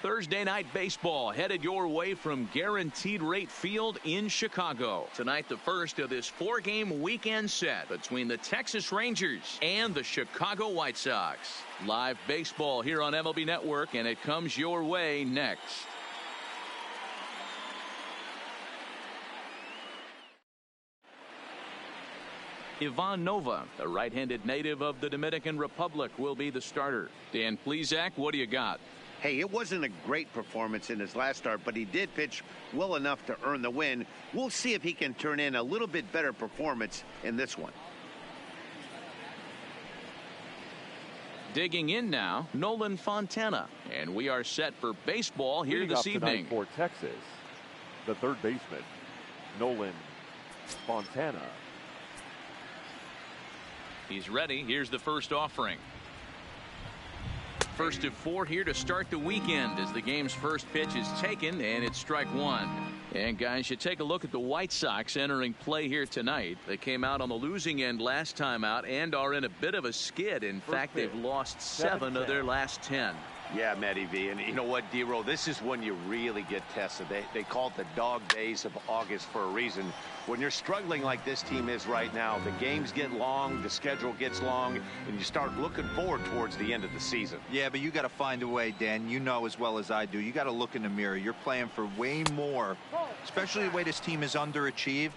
Thursday night baseball headed your way from Guaranteed Rate Field in Chicago. Tonight, the first of this 4-game weekend set between the Texas Rangers and the Chicago White Sox. Live baseball here on MLB Network, and it comes your way next. Ivan Nova, the right-handed native of the Dominican Republic, will be the starter. Dan Plesac, what do you got? Hey, it wasn't a great performance in his last start, but he did pitch well enough to earn the win. We'll see if he can turn in a little bit better performance in this one. Digging in now, Nolan Fontana, and we are set for baseball here this evening. For Texas, the third baseman, Nolan Fontana. He's ready. Here's the first offering. First of 4 here to start the weekend as the game's first pitch is taken, and it's strike one. And guys, you take a look at the White Sox entering play here tonight. They came out on the losing end last time out and are in a bit of a skid. In fact, they've lost 7 of their last 10. Yeah, Matty V. And you know what, D-Roll, this is when you really get tested. They call it the dog days of August for a reason. When you're struggling like this team is right now, the games get long, the schedule gets long, and you start looking forward towards the end of the season. Yeah, but you got to find a way, Dan. You know as well as I do. You got to look in the mirror. You're playing for way more, especially the way this team is underachieved.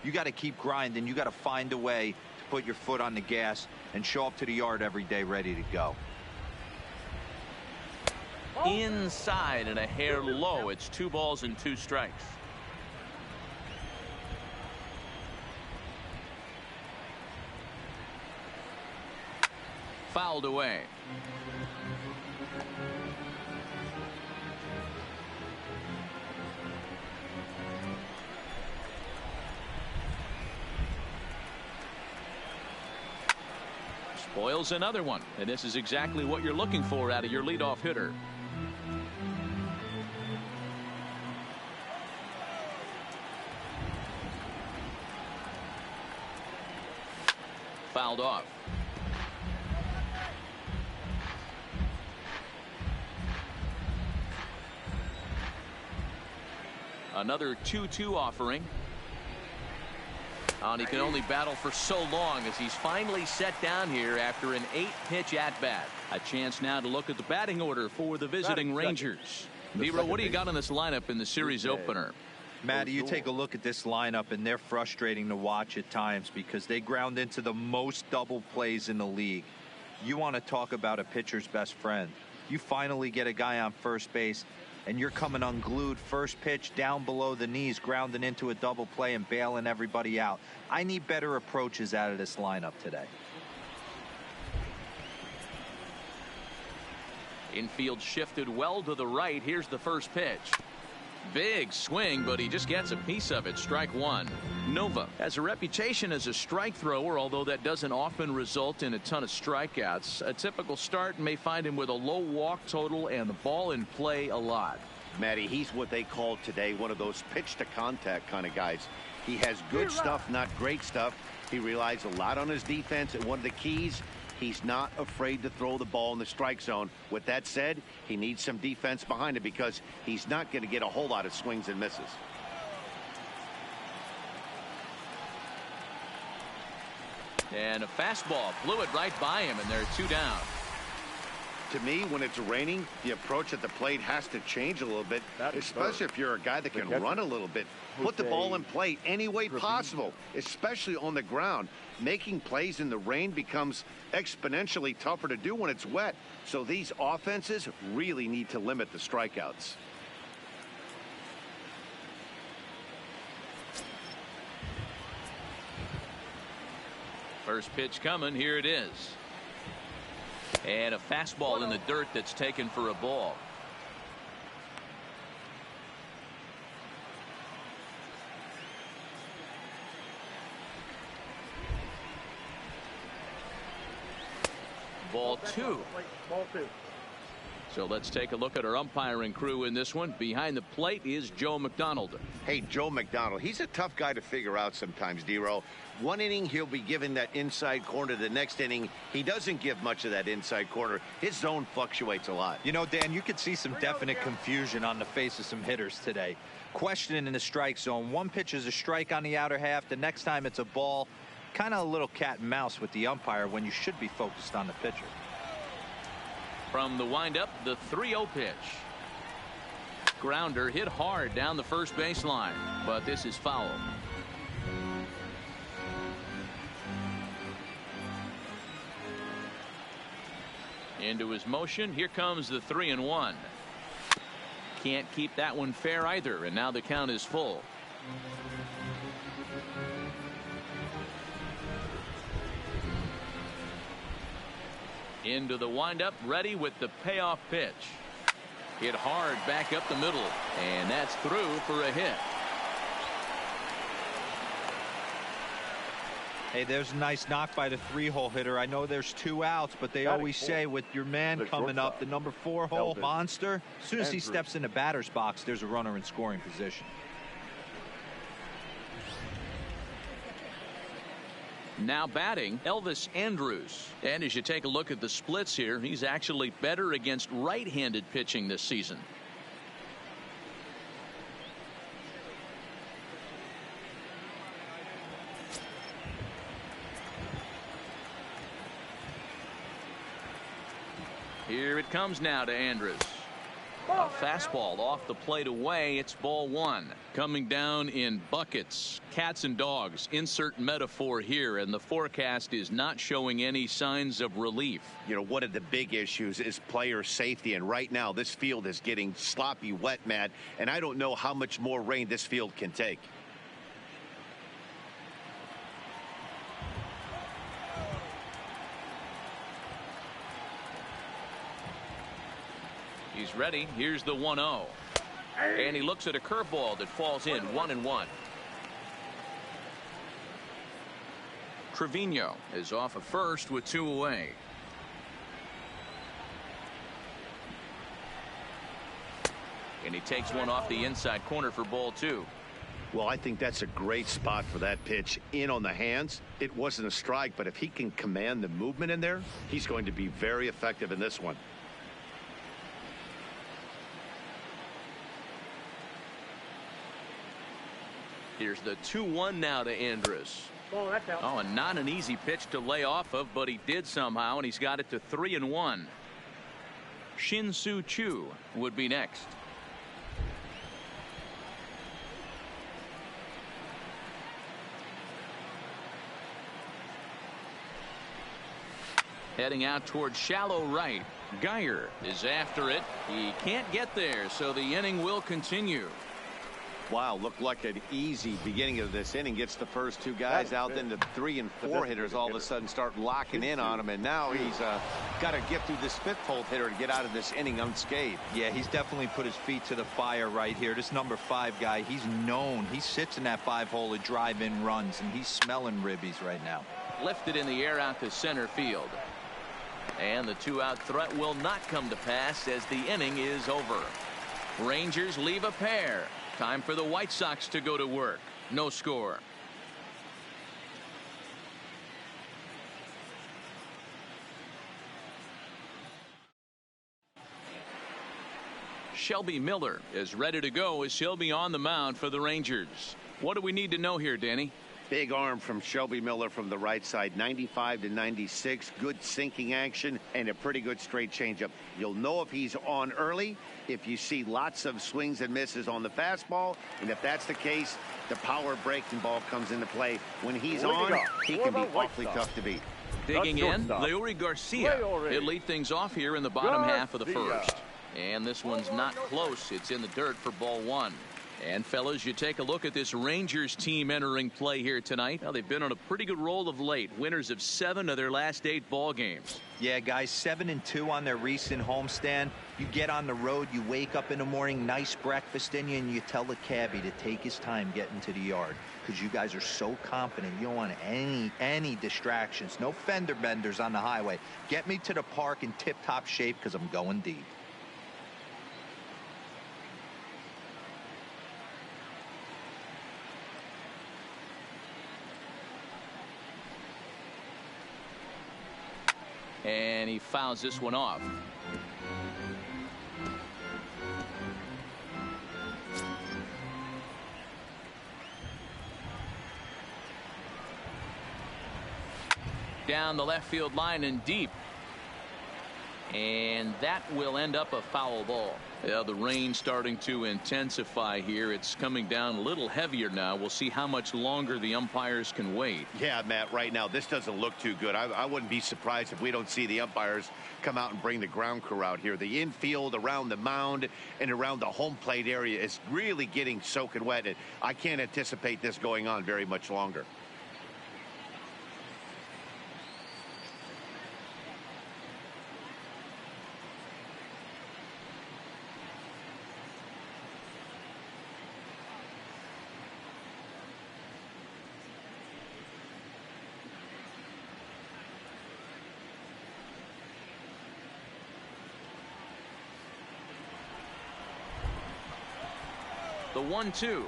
You got to keep grinding. You got to find a way to put your foot on the gas and show up to the yard every day ready to go. Inside and a hair low. It's 2 balls and 2 strikes. Fouled away. Spoils another one, and this is exactly what you're looking for out of your leadoff hitter. Fouled off. Another 2-2 offering. And he can only battle for so long as he's finally set down here after an 8-pitch at-bat. A chance now to look at the batting order for the visiting Rangers. Nero, what do you got on this lineup in the series opener? Matty, you take a look at this lineup, and they're frustrating to watch at times because they ground into the most double plays in the league. You want to talk about a pitcher's best friend. You finally get a guy on first base, and you're coming unglued first pitch down below the knees, grounding into a double play and bailing everybody out. I need better approaches out of this lineup today. Infield shifted well to the right. Here's the first pitch. Big swing, but he just gets a piece of it. Strike one. Nova has a reputation as a strike thrower, although that doesn't often result in a ton of strikeouts. A typical start may find him with a low walk total and the ball in play a lot. Matty, he's what they call today one of those pitch to contact kind of guys. He has good stuff, not great stuff. He relies a lot on his defense, and one of the keys, he's not afraid to throw the ball in the strike zone. With that said, he needs some defense behind it because he's not going to get a whole lot of swings and misses. And a fastball blew it right by him, and there are 2 down. To me, when it's raining, the approach at the plate has to change a little bit, especially if you're a guy that can run a little bit. Put the ball in play any way possible, especially on the ground. Making plays in the rain becomes exponentially tougher to do when it's wet. So these offenses really need to limit the strikeouts. First pitch coming. Here it is. And a fastball in the dirt that's taken for a ball. Ball 2. So let's take a look at our umpiring crew in this one. Behind the plate is Joe McDonald. Hey, Joe McDonald, he's a tough guy to figure out sometimes, D-Row. One inning, he'll be given that inside corner. The next inning, he doesn't give much of that inside corner. His zone fluctuates a lot. You know, Dan, you could see some definite confusion on the face of some hitters today. Questioning in the strike zone. One pitch is a strike on the outer half. The next time it's a ball. Kind of a little cat and mouse with the umpire when you should be focused on the pitcher. From the windup, the 3-0 pitch. Grounder hit hard down the first baseline, but this is foul. Into his motion. Here comes the 3-1. Can't keep that one fair either, and now the count is full. Into the windup, ready with the payoff pitch. Hit hard back up the middle, and that's through for a hit. Hey, there's a nice knock by the 3-hole hitter. I know there's 2 outs, but they always say with your man coming up, the number 4-hole monster, as soon as he steps in the batter's box, there's a runner in scoring position. Now batting, Elvis Andrus. And as you take a look at the splits here, he's actually better against right-handed pitching this season. Here it comes now to Andrus. A fastball off the plate away. It's ball 1. Coming down in buckets. Cats and dogs. Insert metaphor here, and the forecast is not showing any signs of relief. You know, one of the big issues is player safety, and right now this field is getting sloppy wet, Matt, and I don't know how much more rain this field can take. He's ready. Here's the 1-0. And he looks at a curveball that falls in. 1-1. Trevino is off of first with 2 away. And he takes one off the inside corner for ball 2. Well, I think that's a great spot for that pitch in on the hands. It wasn't a strike, but if he can command the movement in there, he's going to be very effective in this one. Here's the 2-1 now to Andrus. Oh, and not an easy pitch to lay off of, but he did somehow, and he's got it to 3-1. Shin-Soo Choo would be next. Heading out towards shallow right. Geyer is after it. He can't get there, so the inning will continue. Wow, looked like an easy beginning of this inning. Gets the first 2 guys out, then the 3 and 4 hitters all of a sudden start locking in on him, and now he's got to get through this 5th-hole hitter to get out of this inning unscathed. Yeah, he's definitely put his feet to the fire right here. This number 5 guy, he's known. He sits in that 5-hole to drive in runs, and he's smelling ribbies right now. Lifted in the air out to center field. And the 2-out threat will not come to pass as the inning is over. Rangers leave a pair. Time for the White Sox to go to work. No score. Shelby Miller is ready to go as he'll be on the mound for the Rangers. What do we need to know here, Danny? Big arm from Shelby Miller from the right side, 95 to 96. Good sinking action and a pretty good straight changeup. You'll know if he's on early if you see lots of swings and misses on the fastball, and if that's the case, the power breaking ball comes into play. When he's on, he can be awfully tough to beat. Digging in, Leury Garcia. He'll lead things off here in the bottom half of the first. And this one's not close. It's in the dirt for ball 1. And fellas, you take a look at this Rangers team entering play here tonight. Now, they've been on a pretty good roll of late. Winners of 7 of their last 8 ball games. Yeah, guys, 7-2 on their recent homestand. You get on the road, you wake up in the morning, nice breakfast in you, and you tell the cabbie to take his time getting to the yard because you guys are so confident. You don't want any distractions. No fender benders on the highway. Get me to the park in tip-top shape because I'm going deep. And he fouls this one off. Down the left field line and deep. And that will end up a foul ball. Yeah, the rain starting to intensify here. It's coming down a little heavier now. We'll see how much longer the umpires can wait. Yeah, Matt, right now this doesn't look too good. I wouldn't be surprised if we don't see the umpires come out and bring the ground crew out here. The infield around the mound and around the home plate area is really getting soaking wet, and I can't anticipate this going on very much longer. The 1-2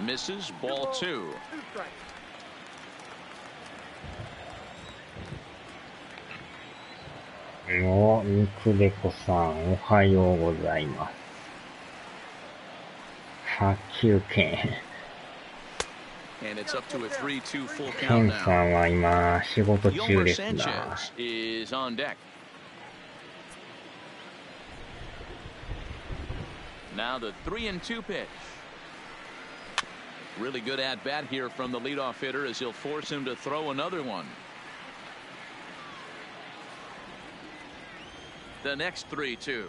misses, ball 2. Oh, みくべこさん、おはようございます。発球権。And it's up to a 3-2 full ケ count ンさ now. んは今仕事中 Yomer ですな。 Sanchez is on deck. Now the 3-2 pitch. Really good at bat here from the leadoff hitter as he'll force him to throw another one. The next 3-2.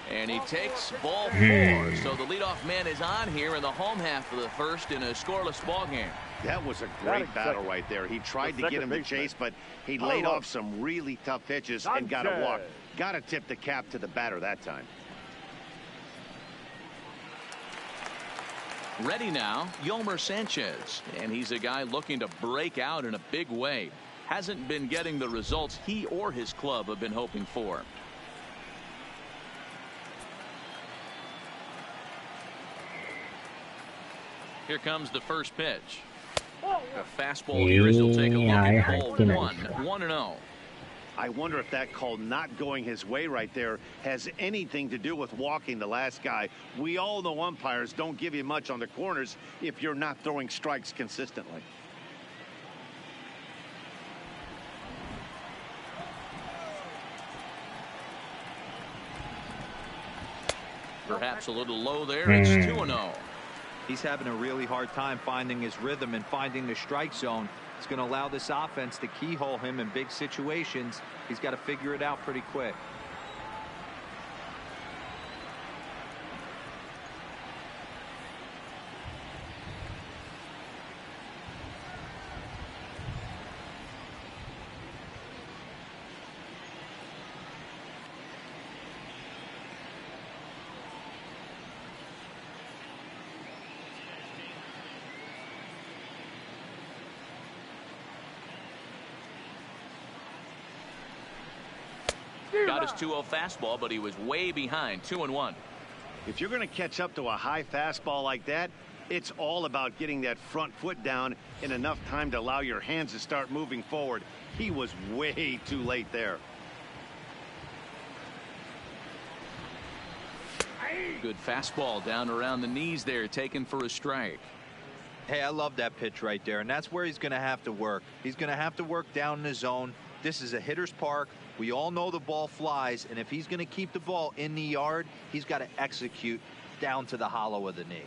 And he takes ball 4. So the leadoff man is on here in the home half of the first in a scoreless ball game. That was a great battle right there. He tried to get him to chase, but he laid off some really tough pitches and got a walk. Got to tip the cap to the batter that time. Ready now, Yomer Sanchez, and he's a guy looking to break out in a big way. Hasn't been getting the results he or his club have been hoping for. Here comes the first pitch. A fastball here as he'll take a look at ball 1-0. I wonder if that call not going his way right there has anything to do with walking the last guy. We all know umpires don't give you much on the corners if you're not throwing strikes consistently. Perhaps a little low there. It's 2-0. He's having a really hard time finding his rhythm and finding the strike zone. It's going to allow this offense to keyhole him in big situations. He's got to figure it out pretty quick. Got his 2-0 fastball, but he was way behind. 2-1. If you're going to catch up to a high fastball like that, it's all about getting that front foot down in enough time to allow your hands to start moving forward. He was way too late there. Good fastball down around the knees there, taken for a strike. Hey, I love that pitch right there, and that's where he's going to have to work. He's going to have to work down in the zone. This is a hitter's park. We all know the ball flies, and if he's going to keep the ball in the yard, he's got to execute down to the hollow of the knee.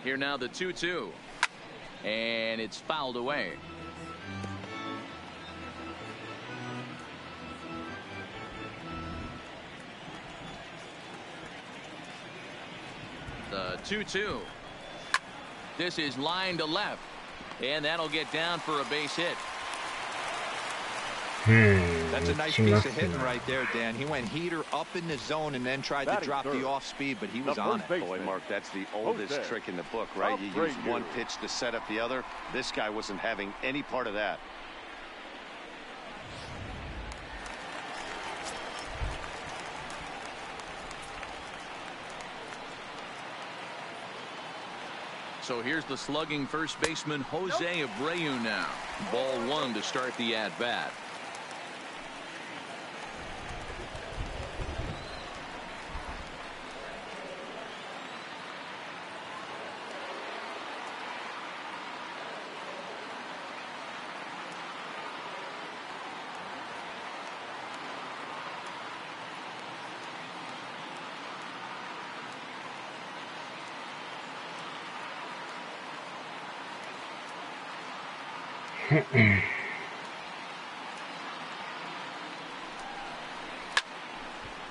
Here now the 2-2. And it's fouled away. The 2-2. This is line to left, and that'll get down for a base hit. That's a nice piece of hitting right there, Dan. He went heater up in the zone and then tried to drop the off speed, but he was on it. Boy, Mark, that's the oldest trick in the book, right? You use one pitch to set up the other. This guy wasn't having any part of that. So here's the slugging first baseman Jose Abreu now. Ball one to start the at-bat.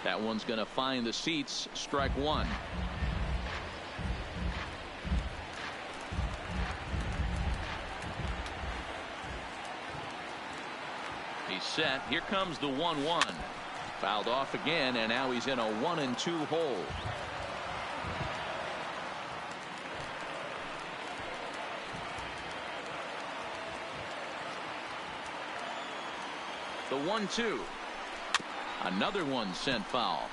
That one's going to find the seats. Strike one. He's set. Here comes the 1-1. Fouled off again, and now he's in a 1-2 hole. The 1-2. Another one sent foul.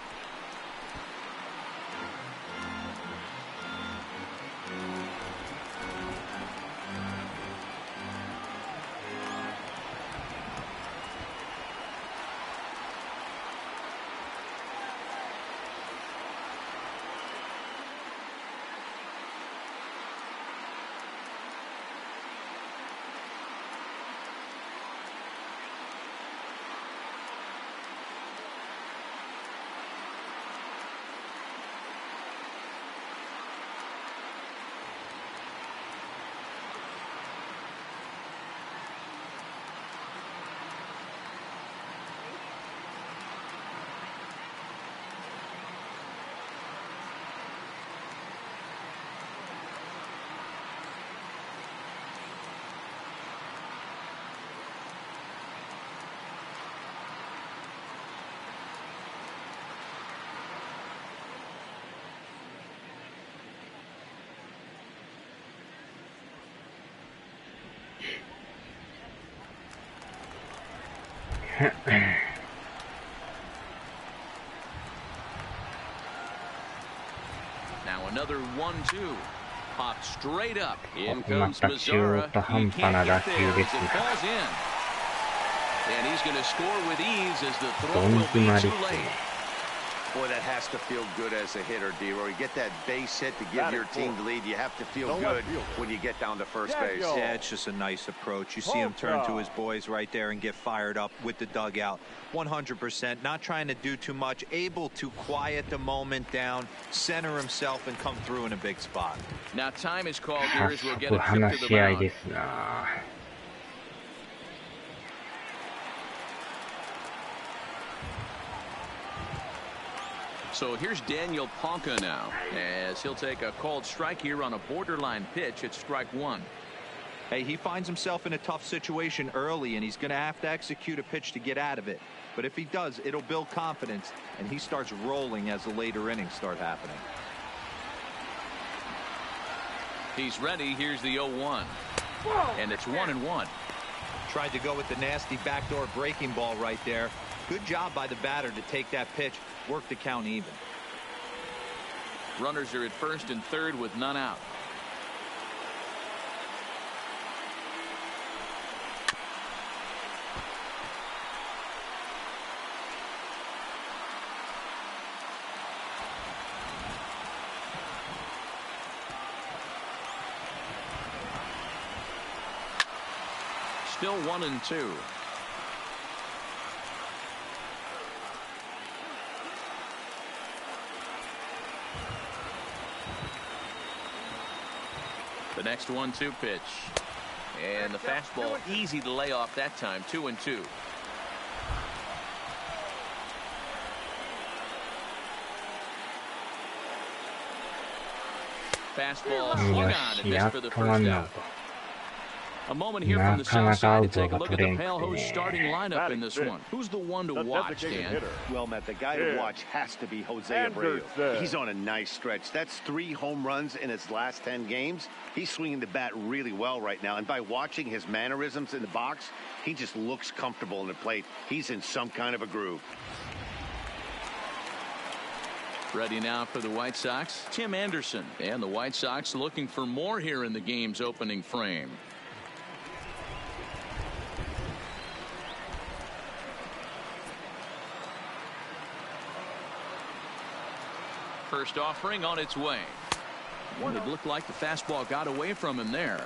Now another 1-2. Popped straight up. In comes Mazzara. He can't get there as it falls in. And he's going to score with ease as the throw will be too late. Boy, that has to feel good as a hitter, D-Roy. You get that base hit to give your team the lead. You have to feel good when you get down to first base. Yeah, it's just a nice approach. You see him turn to his boys right there and get fired up with the dugout. 100%. Not trying to do too much. Able to quiet the moment down, center himself, and come through in a big spot. Now time is called here as we'll get a trip to the mound. So here's Daniel Ponca now, as he'll take a called strike here on a borderline pitch at strike one. Hey, he finds himself in a tough situation early, and he's going to have to execute a pitch to get out of it. But if he does, it'll build confidence, and he starts rolling as the later innings start happening. He's ready. Here's the 0-1. And it's 1-1. Tried to go with the nasty backdoor breaking ball right there. Good job by the batter to take that pitch, work the count even. Runners are at first and third with none out. Still 1-2. The next 1-2 pitch. And the fastball easy to lay off that time. 2-2. Fastball swung on and や missed っ for the とワ first ンア out. ウト。 A moment here from the なか south なかア side ウ to ト take a が look 取 at れ the んくて Pale Host ね。 starting lineup in this one. Who's the one to The watch, designated Dan? hitter. Well, Matt, the guy Here. to watch has to be Jose Abreu. Anderson. He's on a nice stretch. That's 3 home runs in his last 10 games. He's swinging the bat really well right now. And by watching his mannerisms in the box, he just looks comfortable in the plate. He's in some kind of a groove. Ready now for the White Sox, Tim Anderson. And the White Sox looking for more here in the game's opening frame. First offering on its way. Well, it looked like the fastball got away from him there.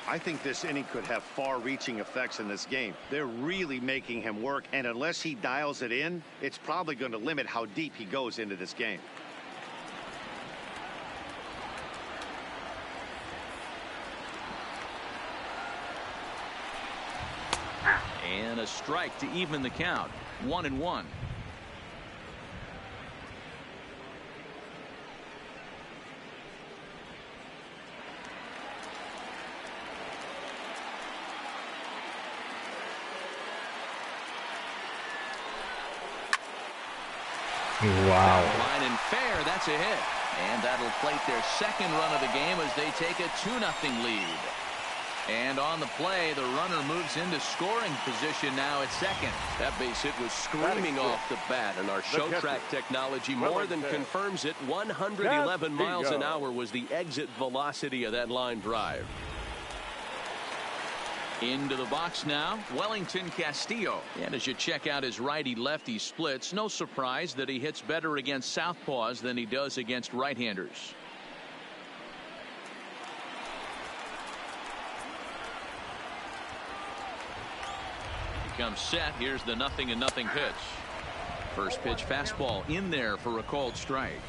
I think this inning could have far-reaching effects in this game. They're really making him work, and unless he dials it in, it's probably going to limit how deep he goes into this game. And a strike to even the count. 1-1. Wow. Line and fair, that's a hit. And that'll plate their second run of the game as they take a 2-0 lead. And on the play, the runner moves into scoring position now at second. That base hit was screaming off the bat, and our show track technology more than confirms it. 111 miles an hour was the exit velocity of that line drive. Into the box now, Wellington Castillo. And as you check out his righty-lefty splits, no surprise that he hits better against southpaws than he does against right-handers. He comes set. Here's the 0-0 pitch. First pitch fastball in there for a called strike.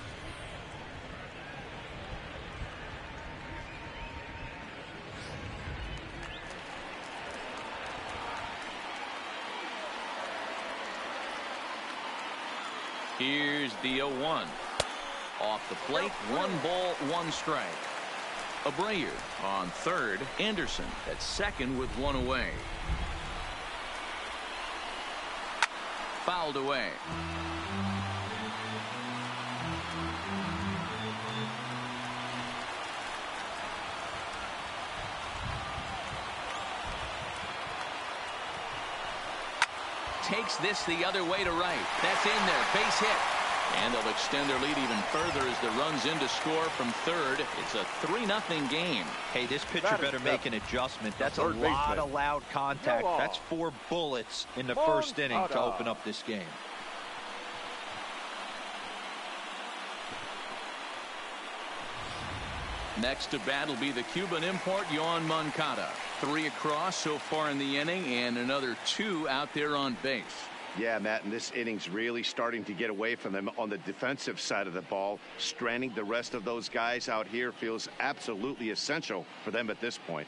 Here's the 0-1. Off the plate, 1 ball, 1 strike. Abreu on third. Anderson at second with 1 away. Fouled away. Takes this the other way to right. That's in there. Base hit. And they'll extend their lead even further as the run's in to score from third. It's a 3-0 game. Hey, this pitcher better make an adjustment. That's a lot of loud contact. That's 4 bullets in the first inning to open up this game. Next to bat will be the Cuban import, Yoan Moncada. 3 across so far in the inning, and another 2 out there on base. Yeah, Matt, and this inning's really starting to get away from them on the defensive side of the ball. Stranding the rest of those guys out here feels absolutely essential for them at this point.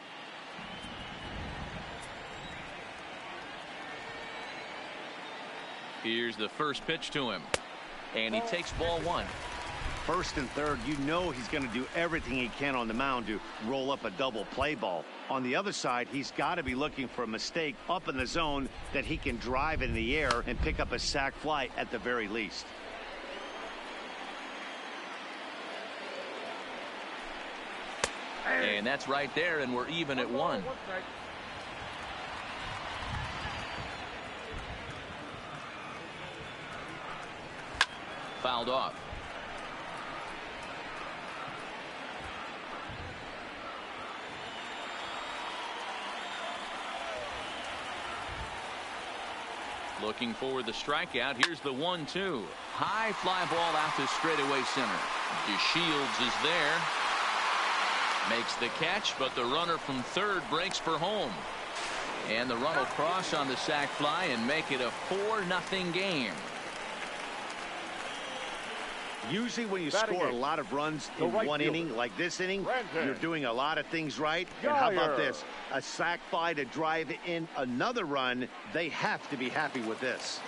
Here's the first pitch to him, and he takes ball 1. First and third, you know he's going to do everything he can on the mound to roll up a double play ball. On the other side, he's got to be looking for a mistake up in the zone that he can drive in the air and pick up a sac fly at the very least. And that's right there, and we're even at 1. Fouled off. Looking for the strikeout. Here's the 1-2. High fly ball out to straightaway center. DeShields is there. Makes the catch, but the runner from third breaks for home. And the run will cross on the sac fly and make it a 4-0 game. Usually when you score a lot of runs in one inning, like this inning, you're doing a lot of things right. And how about this? A sac fly to drive in another run. They have to be happy with this.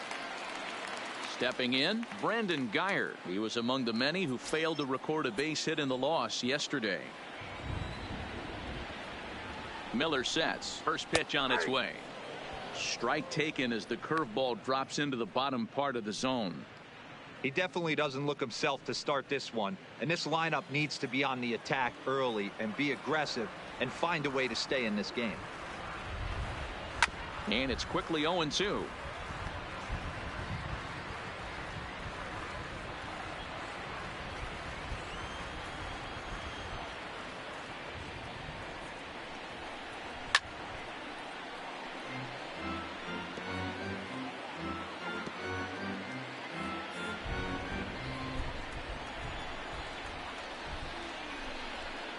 Stepping in, Brandon Geyer. He was among the many who failed to record a base hit in the loss yesterday. Miller sets. First pitch on its way. Strike taken as the curveball drops into the bottom part of the zone. He definitely doesn't look himself to start this one, and this lineup needs to be on the attack early and be aggressive and find a way to stay in this game. And it's quickly 0-2.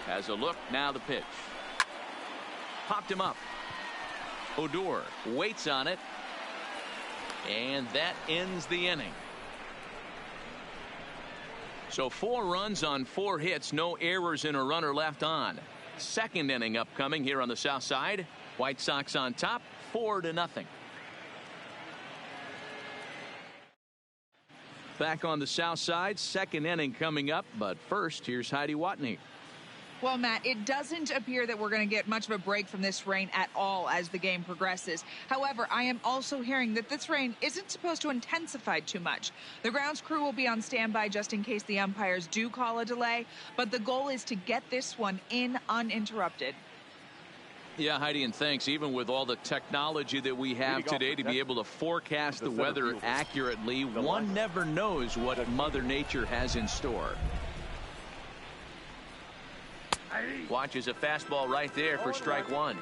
Has a look, now the pitch. Popped him up. Odor waits on it. And that ends the inning. So 4 runs on 4 hits, no errors and a runner left on. Second inning upcoming here on the south side. White Sox on top, 4-0. Back on the south side, second inning coming up, but first here's Heidi Watney. Well, Matt, it doesn't appear that we're going to get much of a break from this rain at all as the game progresses. However, I am also hearing that this rain isn't supposed to intensify too much. The grounds crew will be on standby just in case the umpires do call a delay, but the goal is to get this one in uninterrupted. Yeah, Heidi, and thanks. Even with all the technology that we have today to be able to forecast the weather accurately, one never knows what Mother Nature has in store. Watches a fastball right there for strike one.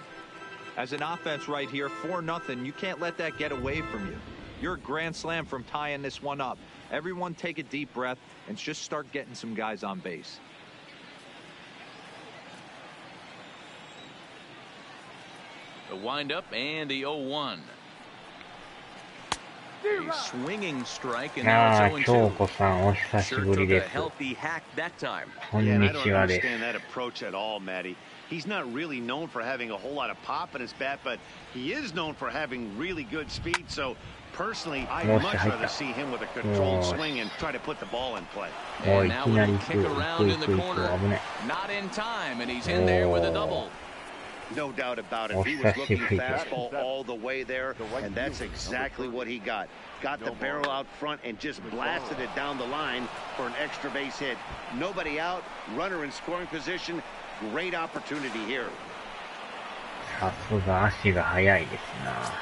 As an offense right here, 4-0, you can't let that get away from you. You're a grand slam from tying this one up. Everyone take a deep breath and just start getting some guys on base. The windup and the 0-1. A swinging strike, and now it's 0-2. 京子さんお久しぶりです。 Sure took a healthy hack that time. こんに Yeah, I ち don't はです。 understand that approach at all, Matty. He's not really known for having a whole lot of pop in his bat, but he is known for having really good speed. So personally, I'd much rather see him with a controlled swing and try to put the ball in play. おい、 And い now きな a り little 行 kick く around in the 危 corner. ない。 Not in time, and he's in there with a double. No doubt about it. He was looking fastball all the way there, and that's exactly what he got. Got the barrel out front and just blasted it down the line for an extra base hit. Nobody out, runner in scoring position. Great opportunity here. さすが足が速いですな。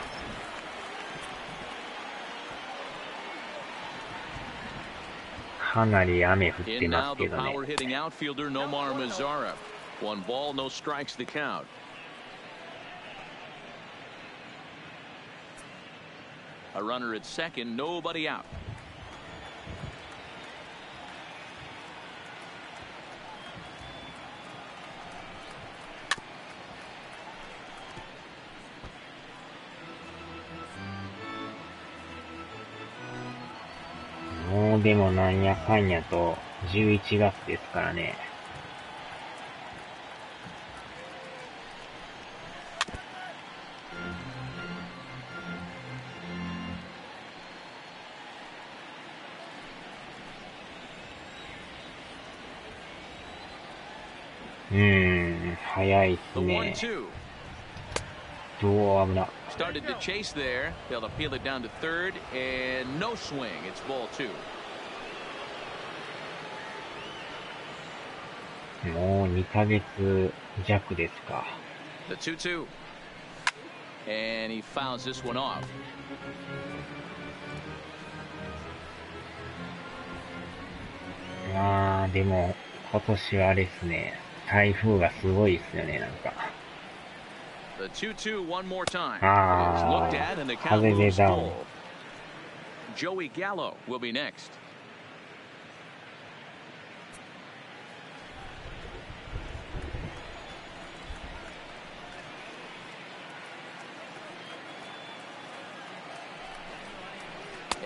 かなり雨降って In ま now す the けどね。 power hitting outfielder Nomar Mazara. 1 ball, no strikes the count. A runner at second, nobody out. Oh, もうでもなんやかんやと11月ですからね。早いっす The ね。 1-2. どう危な。 Started to chase there. They'll appeal it down to third, and no swing. It's ball 2. もう2ヶ月弱ですか。 The 2-2. And he fouls this one off. まあでも今年はあれですね。台風がすごいですよね、なんか。 The 2-2 one more time. Ah, It's looked at and the count風で moves ダウン。 full. Joey Gallo will be next.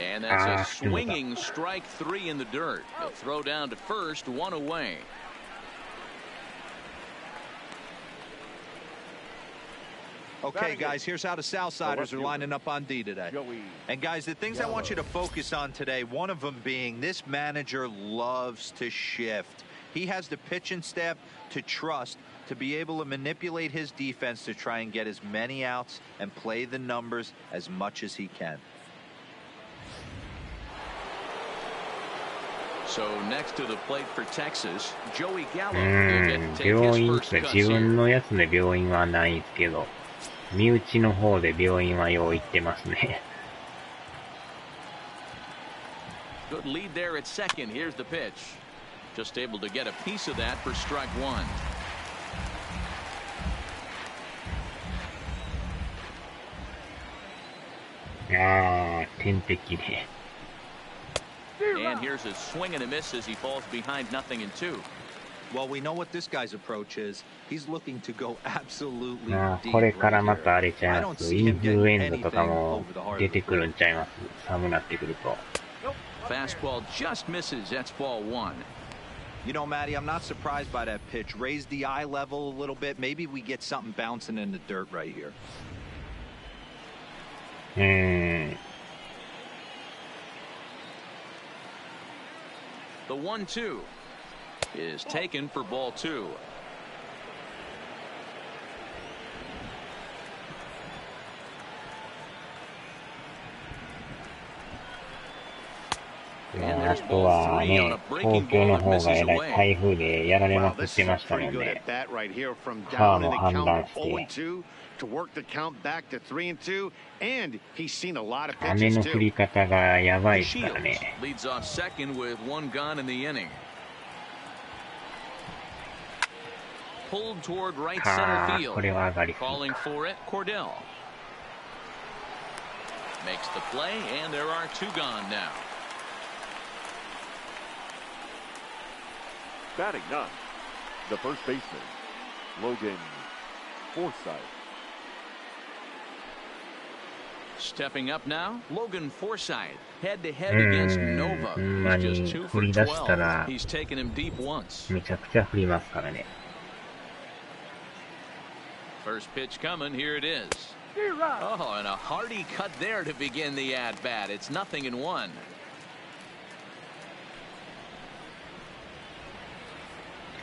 And that's a swinging strike 3 in the dirt. The throw down to first, 1 away. Okay, guys, here's how the Southsiders are lining up on D today. And, guys, the things I want you to focus on today, one of them being this manager loves to shift. He has the pitching staff to trust to be able to manipulate his defense to try and get as many outs and play the numbers as much as he can. So next to the plate for Texas, Joey Gallo will get to take his first cuts 自分 here. のやつで病院はないですけど、身内の方で病院はよう行ってますね。Good lead there at second. Here's the pitch. Just able to get a piece of that for strike one. Ten 敵で。And here's a swing and a miss as he falls behind 0-2. Well, we know what this guy's approach is. He's looking to go absolutely これ deep からま right たあ here. れちゃ I いま don't す。 see イン him フルエ getting ンザと anything かも over the heart 出 of て the くるんちゃいます。寒なってくると。Fastball just misses. That's ball one. You know, Matty, I'm not surprised by that pitch. Raise the eye level a little bit. Maybe we get something bouncing in the dirt right here. The 1-2 is taken for ball two. And あ there's と ball は three on ね、 a 東 breaking 京 ball の that 方が misses えらい away. 台風でやられま Wow, くっ this て is ま a したも pretty ん good ね。 at bat right here from カー down も in the 判 count 断 of して、 0-2 to work the count back to 3-2, and he's seen a lot of 雨 pitches の降 too. り方がやばい The ですから Shields ね。 leads off second with one gone in the inning. Pulled toward right center こ field. れは上がりすぎ Calling か。 for it, Cordell. Makes the play, and there are two gone now. Batting ninth, the first baseman, Logan Forsythe. Stepping up now, Logan Forsythe, head-to-head against Nova. ま He's に just 2 振 for り出した 12. ら He's taken him deep once. めちゃくちゃ振りますからね。First pitch coming, here it is. Oh, and a hearty cut there to begin the at-bat. It's 0-1.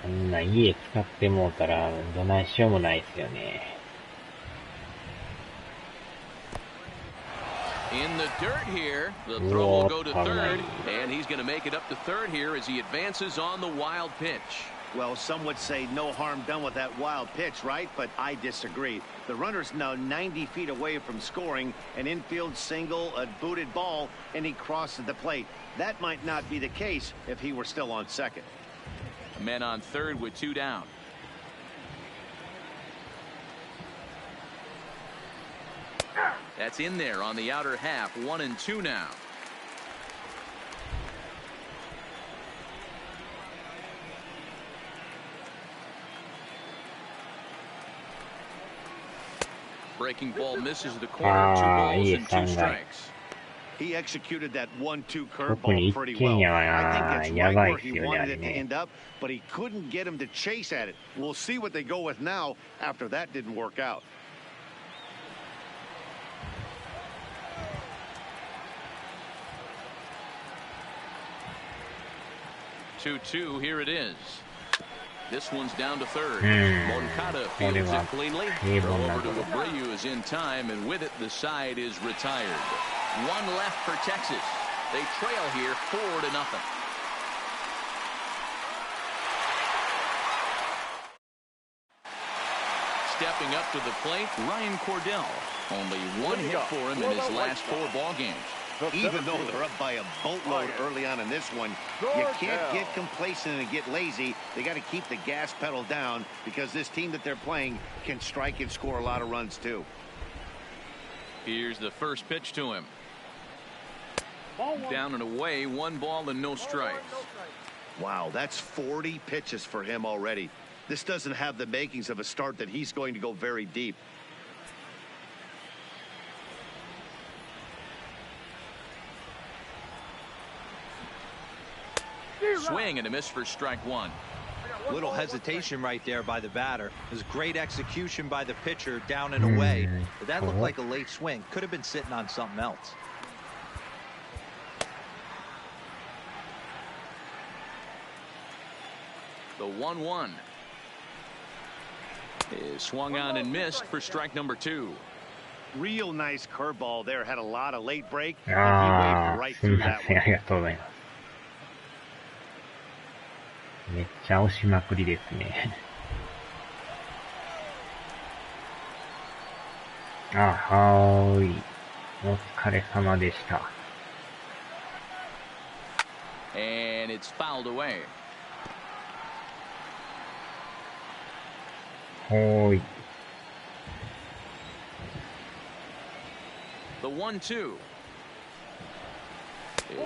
そんな家使ってもうたらどないしようもないですよね。In the dirt here, the throw will go to third, and he's going to make it up to third here as he advances on the wild pitch. Well, some would say no harm done with that wild pitch, right? But I disagree. The runner's now 90 feet away from scoring, an infield single, a booted ball, and he crosses the plate. That might not be the case if he were still on second. Men on third with two down. That's in there on the outer half. 1-2 now. Breaking ball misses the corner. 2 balls and 2 strikes. He executed that 1-2 特 curveball に pretty 一軒 well. 家 I は think it's や right ば where いっす he よね、あ wanted れ it to ね。 end up, but he couldn't get him to chase at it. We'll see what they go with now after that didn't work out. Two, here it is. This one's down to third. Moncada fields it cleanly. Throw over to Abreu is in time, and with it, the side is retired. One left for Texas. They trail here 4-0. Stepping up to the plate, Ryan Cordell. Only one hit for him in his last 4 ball games. Even though they're up by a boatload early on in this one, you can't get complacent and get lazy. They got to keep the gas pedal down because this team that they're playing can strike and score a lot of runs too. Here's the first pitch to him. Down and away, 1 ball and no strikes. Wow, that's 40 pitches for him already. This doesn't have the makings of a start that he's going to go very deep. Swing and a miss for strike 1. Little hesitation right there by the batter. It was great execution by the pitcher down and away. But that looked like a late swing. Could have been sitting on something else. The 1-1 is swung on and missed for strike number 2. Real nice curveball there. Had a lot of late break. And he waved right through that one. ありがとうございます。めっちゃ押しまくりですね。はーい。お疲れ様でした。And it's fouled away. ほーい。The 1-2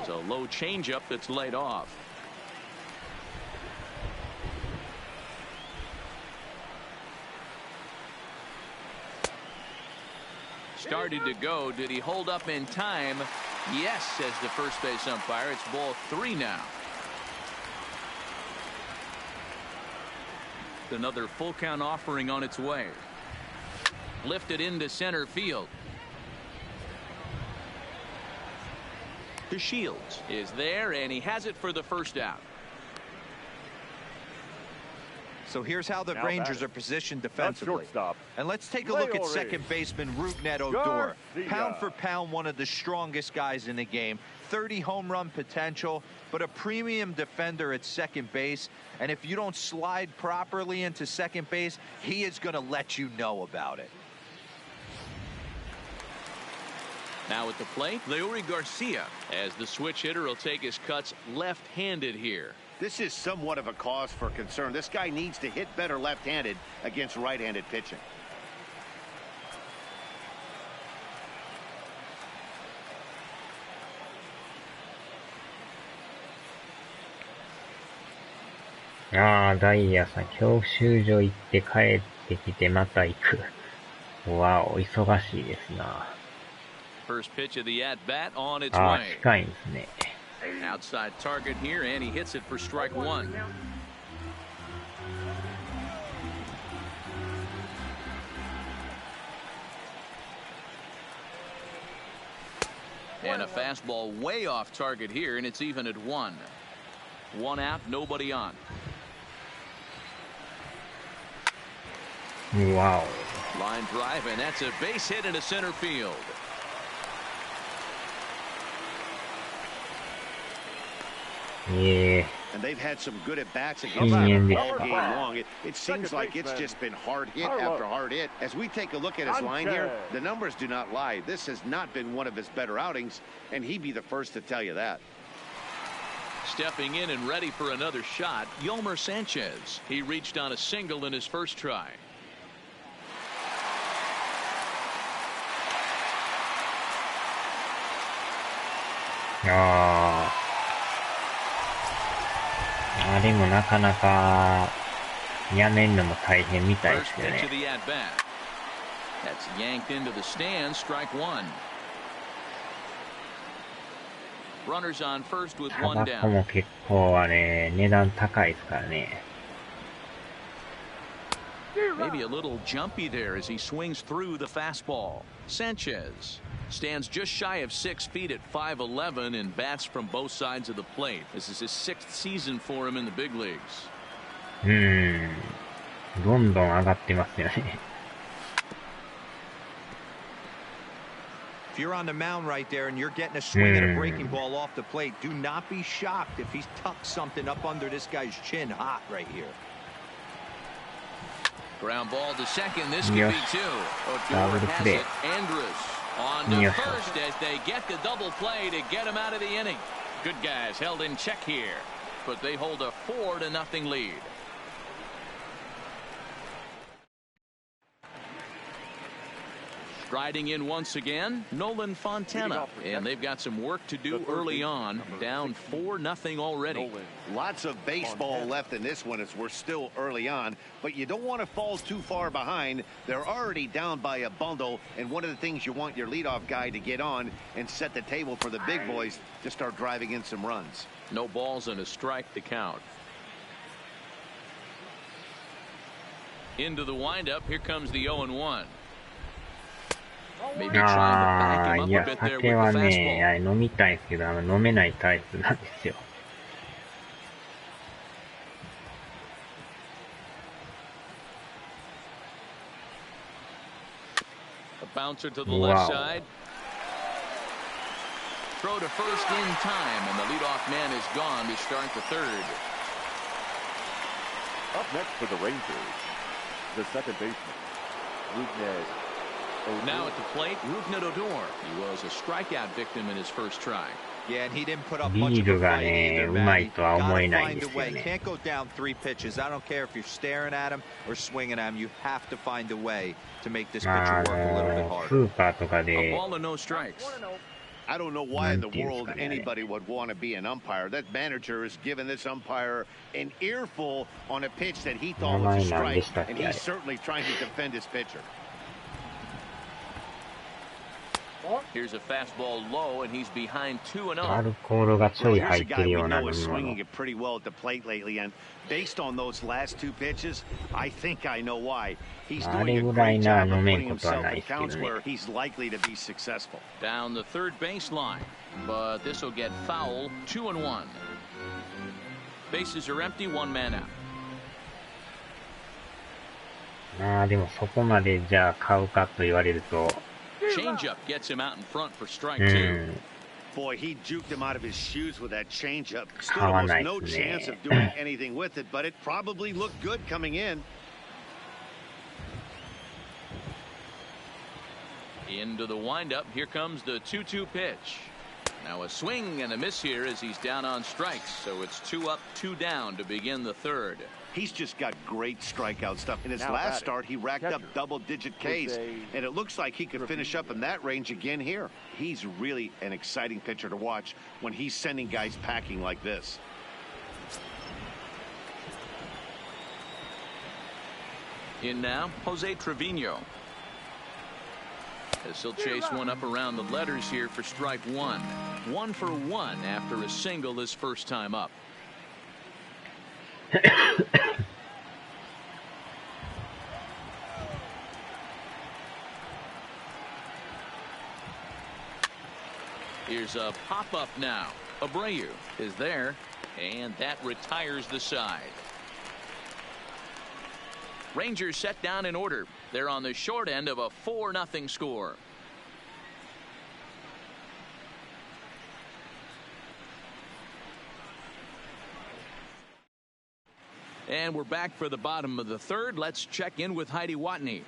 is a low changeup that's laid off. Started to go. Did he hold up in time? Yes, says the first base umpire. It's ball 3 now. Another full count offering on its way. Lifted into center field. The Shields is there, and he has it for the first out. So here's how the Rangers are positioned defensively. And let's take a look at second baseman Rougned Odor. Pound for pound, one of the strongest guys in the game. 30 home run potential, but a premium defender at second base. And if you don't slide properly into second base, he is going to let you know about it. Now at the plate, Leury Garcia, as the switch hitter will take his cuts left-handed here. This is somewhat of a cause for concern. This guy needs to hit better left-handed against right-handed pitching.ダイヤさん、教習所行って帰ってきてまた行く。わお、忙しいですな。First pitch of the at-bat on its way. 近いんですね。Outside target here, and he hits it for strike 1. And a fastball way off target here, and it's even at 1. 1 out, nobody on. Wow. Line drive, and that's a base hit into center field. Yeah. And they've had some good at-bats against him all game long. It seems like it's just been hard hit after hard hit. As we take a look at his line here, the numbers do not lie. This has not been one of his better outings, and he'd be the first to tell you that. Stepping in and ready for another shot, Yolmer Sanchez. He reached on a single in his first try. Ah. でもなかなかやめんのも大変みたいですよね。That's yanked into the stand, strike 1. Runners on first with 1 down. タバコも結構値段高いですからね。Maybe a little jumpy there as he swings through the fastball. Sanchez stands just shy of 6 feet at 5'11" and bats from both sides of the plate. This is his 6th season for him in the big leagues. どんどん上がってますよね。If you're on the mound right there and you're getting a swing at a breaking ball off the plate, do not be shocked if he's tucked something up under this guy's chin hot right here. Ground ball to second. This could be 2. Odor has it. Andrus on to first as they get the double play to get him out of the inning. Good guys held in check here, but they hold a 4-0 lead. Striding in once again, Nolan Fontana, and they've got some work to do early on, down 4-0 already. Lots of baseball left in this one as we're still early on, but you don't want to fall too far behind. They're already down by a bundle, and one of the things you want your leadoff guy to get on and set the table for the big boys to start driving in some runs. No balls and a strike to count. Into the windup. Here comes the 0-1. ああ、いや、酒はね、飲みたいんですけど、飲めないタイプなんですよ。A bouncer to the left side. Throw to first in time, and the leadoff man is gone to start the third. Up next for the Rangers, the second baseman, Rougned. Now at the plate, Rougned Odor. He was a strikeout victim in his first try. Yeah, and he didn't put up much of a fight either, man. Gotta find a way. Can't go down 3 pitches. I don't care if you're staring at him or swinging at him. You have to find a way to make this pitcher work a little bit harder. A ball and no strikes. I don't know why in the world anybody would want to be an umpire. That manager has given this umpire an earful on a pitch that he thought was a strike, and he's certainly trying to defend his pitcher. Here's a fastball low, and he's behind 2-0. Here's a guy we know is swinging it pretty well at the plate lately, and based on those last 2 pitches, I think I know why. He's doing a great job of putting himself in counts where he's likely to be successful. Down the third baseline, but this will get foul. 2-1. Bases are empty, 1 man out. でもそこまでじゃあ買うかと言われると。Changeup gets him out in front for strike 2. Boy, he juked him out of his shoes with that changeup. Stood almost no chance of doing anything with it, but it probably looked good coming in. Into the windup. Here comes the 2-2 pitch. Now a swing and a miss here as he's down on strikes. So it's 2 up, 2 down to begin the third. He's just got great strikeout stuff. In his last start, he racked up double-digit Ks, and it looks like he could finish up in that range again here. He's really an exciting pitcher to watch when he's sending guys packing like this. In now, Jose Trevino. As he'll chase one up around the letters here for strike 1. 1 for 1 after a single his first time up. Here's a pop-up now. Abreu is there, and that retires the side. Rangers set down in order. They're on the short end of a 4-0 score. And we're back for the bottom of the third. Let's check in with Heidi Watney.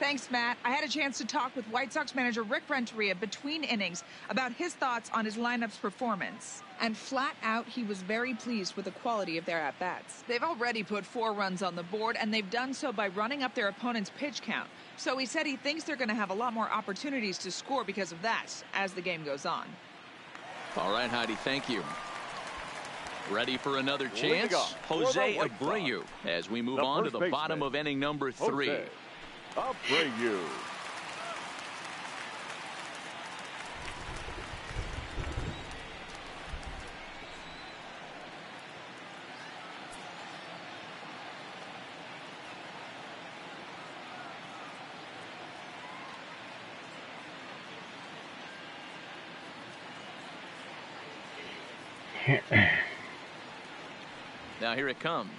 Thanks, Matt. I had a chance to talk with White Sox manager Rick Renteria between innings about his thoughts on his lineup's performance. And flat out, he was very pleased with the quality of their at-bats. They've already put 4 runs on the board, and they've done so by running up their opponent's pitch count. So he said he thinks they're going to have a lot more opportunities to score because of that as the game goes on. All right, Heidi, thank you. Ready for another chance? Jose Abreu as we move on to the bottom of inning number 3. Abreu. Now here it comes.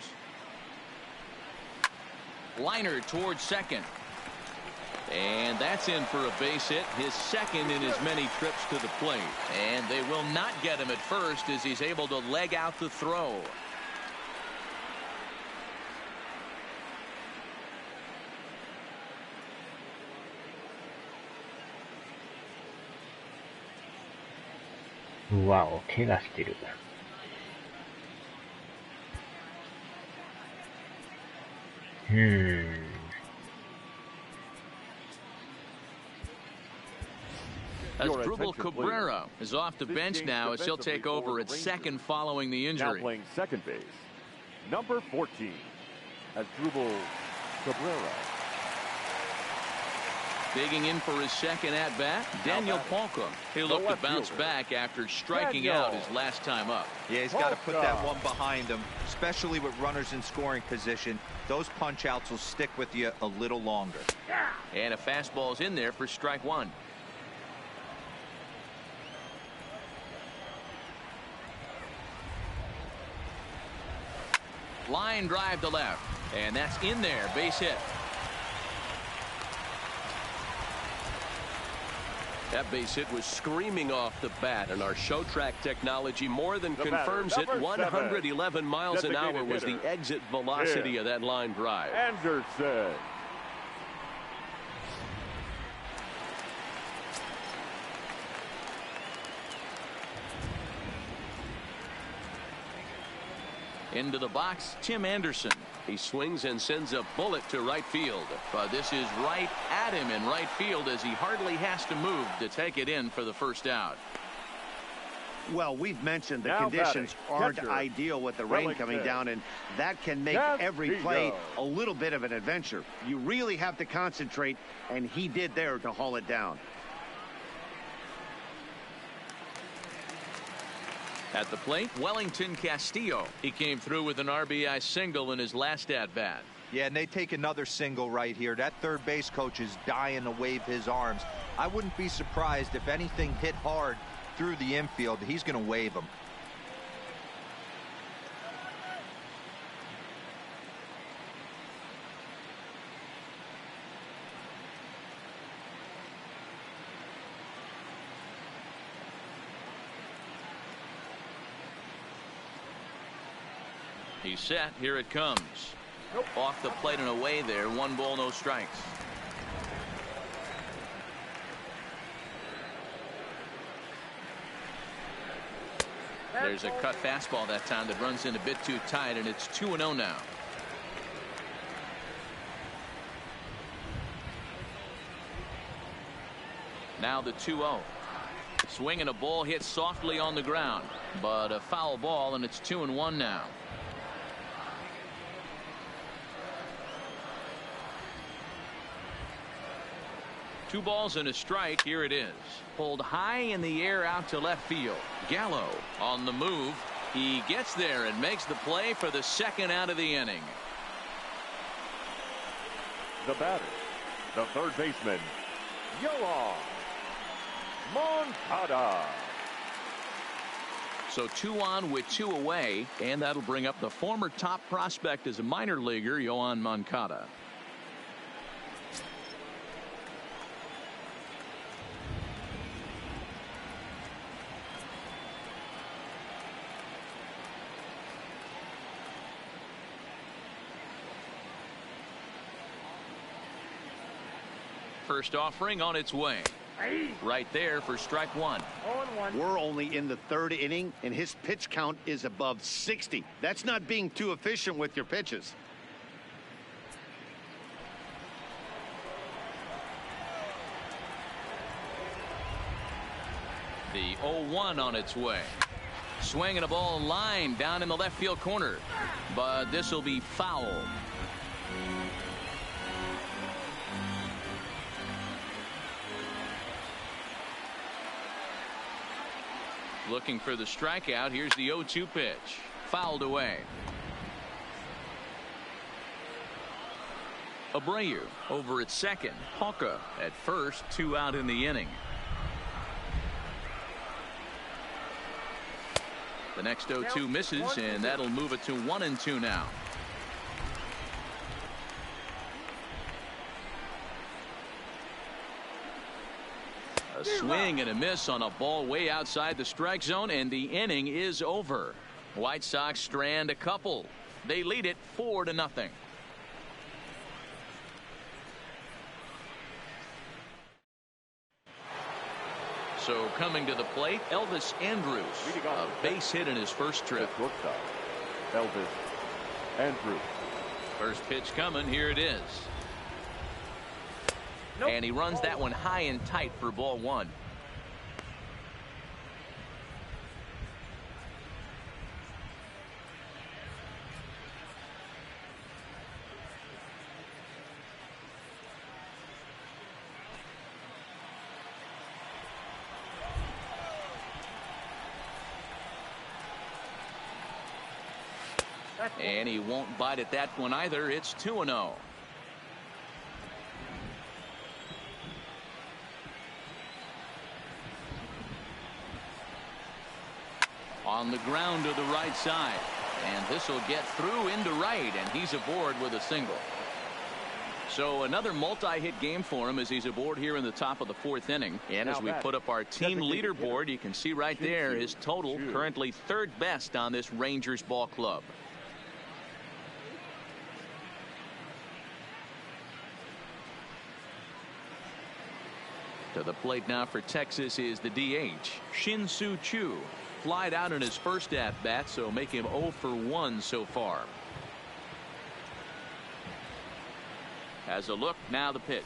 Liner towards second. And that's in for a base hit, his second in as many trips to the plate. And they will not get him at first as he's able to leg out the throw. Wow, 怪我してる。Asdrubal Cabrera is off the bench now as he'll take over at second following the injury. Now playing second base, number 14, Asdrubal Cabrera. Digging in for his second at-bat, Daniel Palka. He'll look to bounce back after striking out his last time up. Yeah, he's got to put that one behind him, especially with runners in scoring position. Those punch-outs will stick with you a little longer. And a fastball's in there for strike one. Line drive to left, and that's in there, base hit. That base hit was screaming off the bat, and our show track technology more than confirms it. 111 miles an hour was the exit velocity of that line drive. Anderson. Into the box, Tim Anderson. He swings and sends a bullet to right field. But this is right at him in right field as he hardly has to move to take it in for the first out. Well, we've mentioned the conditions aren't ideal with the rain coming down, and that can make every play a little bit of an adventure. You really have to concentrate, and he did there to haul it down. At the plate, Wellington Castillo. He came through with an RBI single in his last at-bat. Yeah, and they take another single right here. That third base coach is dying to wave his arms. I wouldn't be surprised if anything hit hard through the infield. He's going to wave them. He's set. Here it comes. Off the plate and away there. 1 ball, no strikes. There's a cut fastball that time that runs in a bit too tight, and it's 2-0 now. Now the 2-0. Swinging a ball hit softly on the ground, but a foul ball, and it's 2-1 now. Two balls and a strike. Here it is. Pulled high in the air out to left field. Gallo on the move. He gets there and makes the play for the second out of the inning. The batter, the third baseman, Yoan Moncada. So 2 on with 2 away, and that'll bring up the former top prospect as a minor leaguer, Yoan Moncada. First offering on its way. Right there for strike one. We're only in the third inning, and his pitch count is above 60. That's not being too efficient with your pitches. The 0-1 on its way. Swinging a ball line down in the left field corner, but this will be foul. Looking for the strikeout. Here's the 0-2 pitch. Fouled away. Abreu over at second. Palka at first. 2 out in the inning. The next 0-2 misses, and that'll move it to 1-2 now. A swing and a miss on a ball way outside the strike zone, and the inning is over. White Sox strand a couple. They lead it 4-0. So coming to the plate, Elvis Andrus, a base hit in his first trip. Elvis Andrus. First pitch coming. Here it is. And he runs that one high and tight for ball one. And he won't bite at that one either. It's 2-0. On the ground to the right side. And this will get through into right, and he's aboard with a single. So another multi-hit game for him as he's aboard here in the top of the fourth inning. And as we put up our team leaderboard, you can see right there his total currently third best on this Rangers ball club. To the plate now for Texas is the DH, Shin-Soo Choo. Flied out in his first at-bat, so make him 0 for 1 so far. As a look, now the pitch.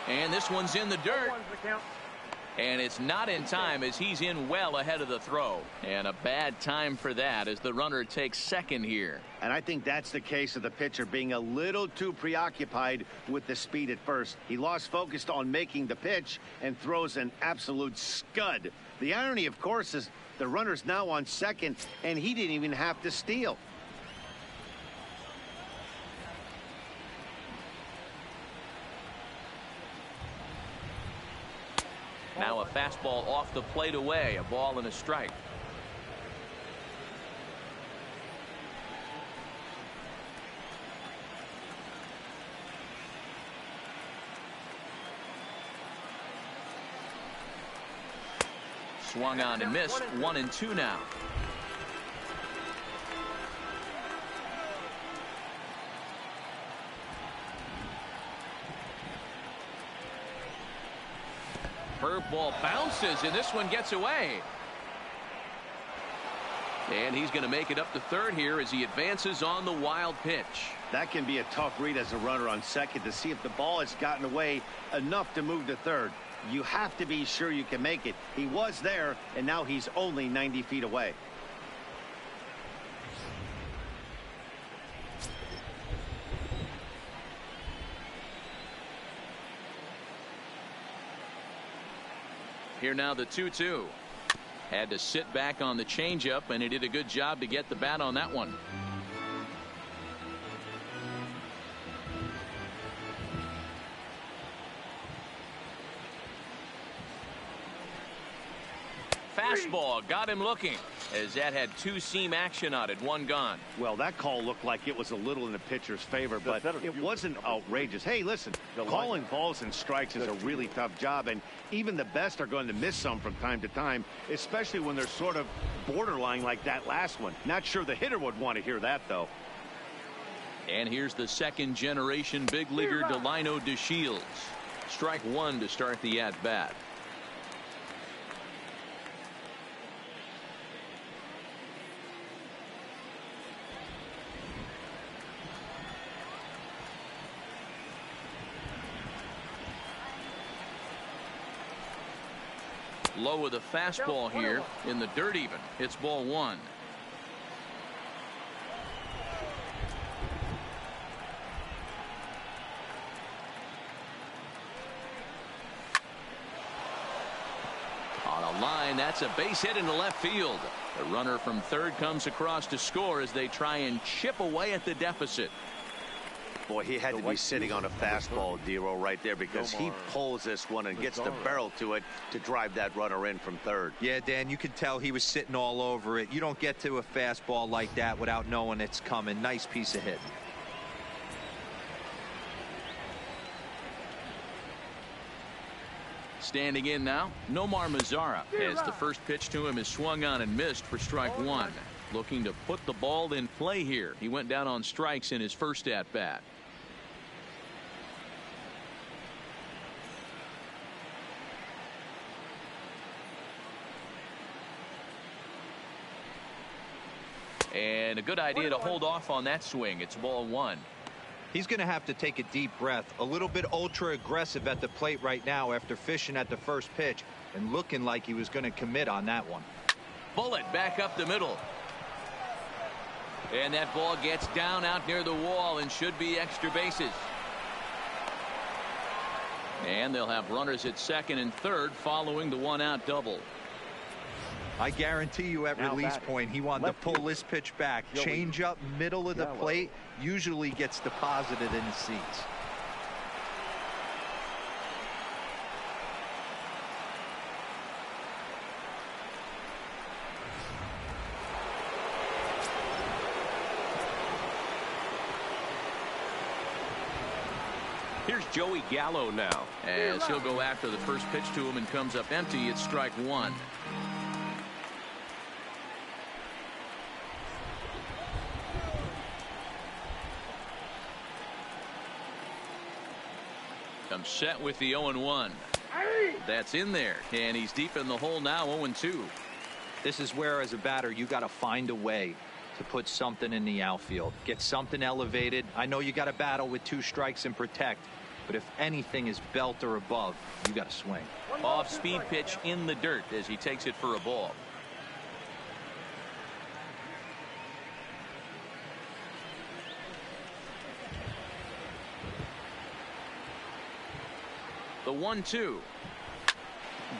And this one's in the dirt. And it's not in time as he's in well ahead of the throw. And a bad time for that as the runner takes second here. And I think that's the case of the pitcher being a little too preoccupied with the speed at first. He lost focus on making the pitch and throws an absolute scud. The irony, of course, is the runner's now on second and he didn't even have to steal. Now a fastball off the plate away, a ball and a strike. Swung on and missed. 1-2 now. Curveball bounces, and this one gets away. And he's going to make it up to third here as he advances on the wild pitch. That can be a tough read as a runner on second to see if the ball has gotten away enough to move to third. You have to be sure you can make it. He was there, and now he's only 90 feet away. Here now the 2-2. Had to sit back on the changeup, and he did a good job to get the bat on that one. Fastball got him looking as that had two-seam action on it. One gone. Well, that call looked like it was a little in the pitcher's favor, but it wasn't outrageous. Hey, listen, calling balls and strikes is a really tough job, and even the best are going to miss some from time to time, especially when they're sort of borderline like that last one. Not sure the hitter would want to hear that, though. And here's the second-generation big leaguer Delino DeShields. Strike one to start the at-bat. Low with a fastball here in the dirt even. It's ball one. On a line, that's a base hit into left field. The runner from third comes across to score as they try and chip away at the deficit. Boy, he had to be sitting on a fastball, Dero, right there, because he pulls this one and gets the barrel to it to drive that runner in from third. Yeah, Dan, you could tell he was sitting all over it. You don't get to a fastball like that without knowing it's coming. Nice piece of hitting. Standing in now, Nomar Mazara, as the first pitch to him is swung on and missed for strike one. Looking to put the ball in play here. He went down on strikes in his first at-bat. And a good idea to hold off on that swing. It's ball one. He's going to have to take a deep breath. A little bit ultra aggressive at the plate right now after fishing at the first pitch and looking like he was going to commit on that one. Bullet back up the middle. And that ball gets down out near the wall and should be extra bases. And they'll have runners at second and third following the one-out double. I guarantee you at release point, he wanted to pull this pitch back. Change up middle of the plate usually gets deposited in the seats. Here's Joey Gallo now, as he'll go after the first pitch to him and comes up empty. It's strike one. Comes set with the 0-1. That's in there, and he's deep in the hole now, 0-2. This is where, as a batter, you got to find a way to put something in the outfield, get something elevated. I know you got to battle with 2 strikes and protect, but if anything is belt or above, you got to swing. Off-speed pitch in the dirt as he takes it for a ball. The 1-2.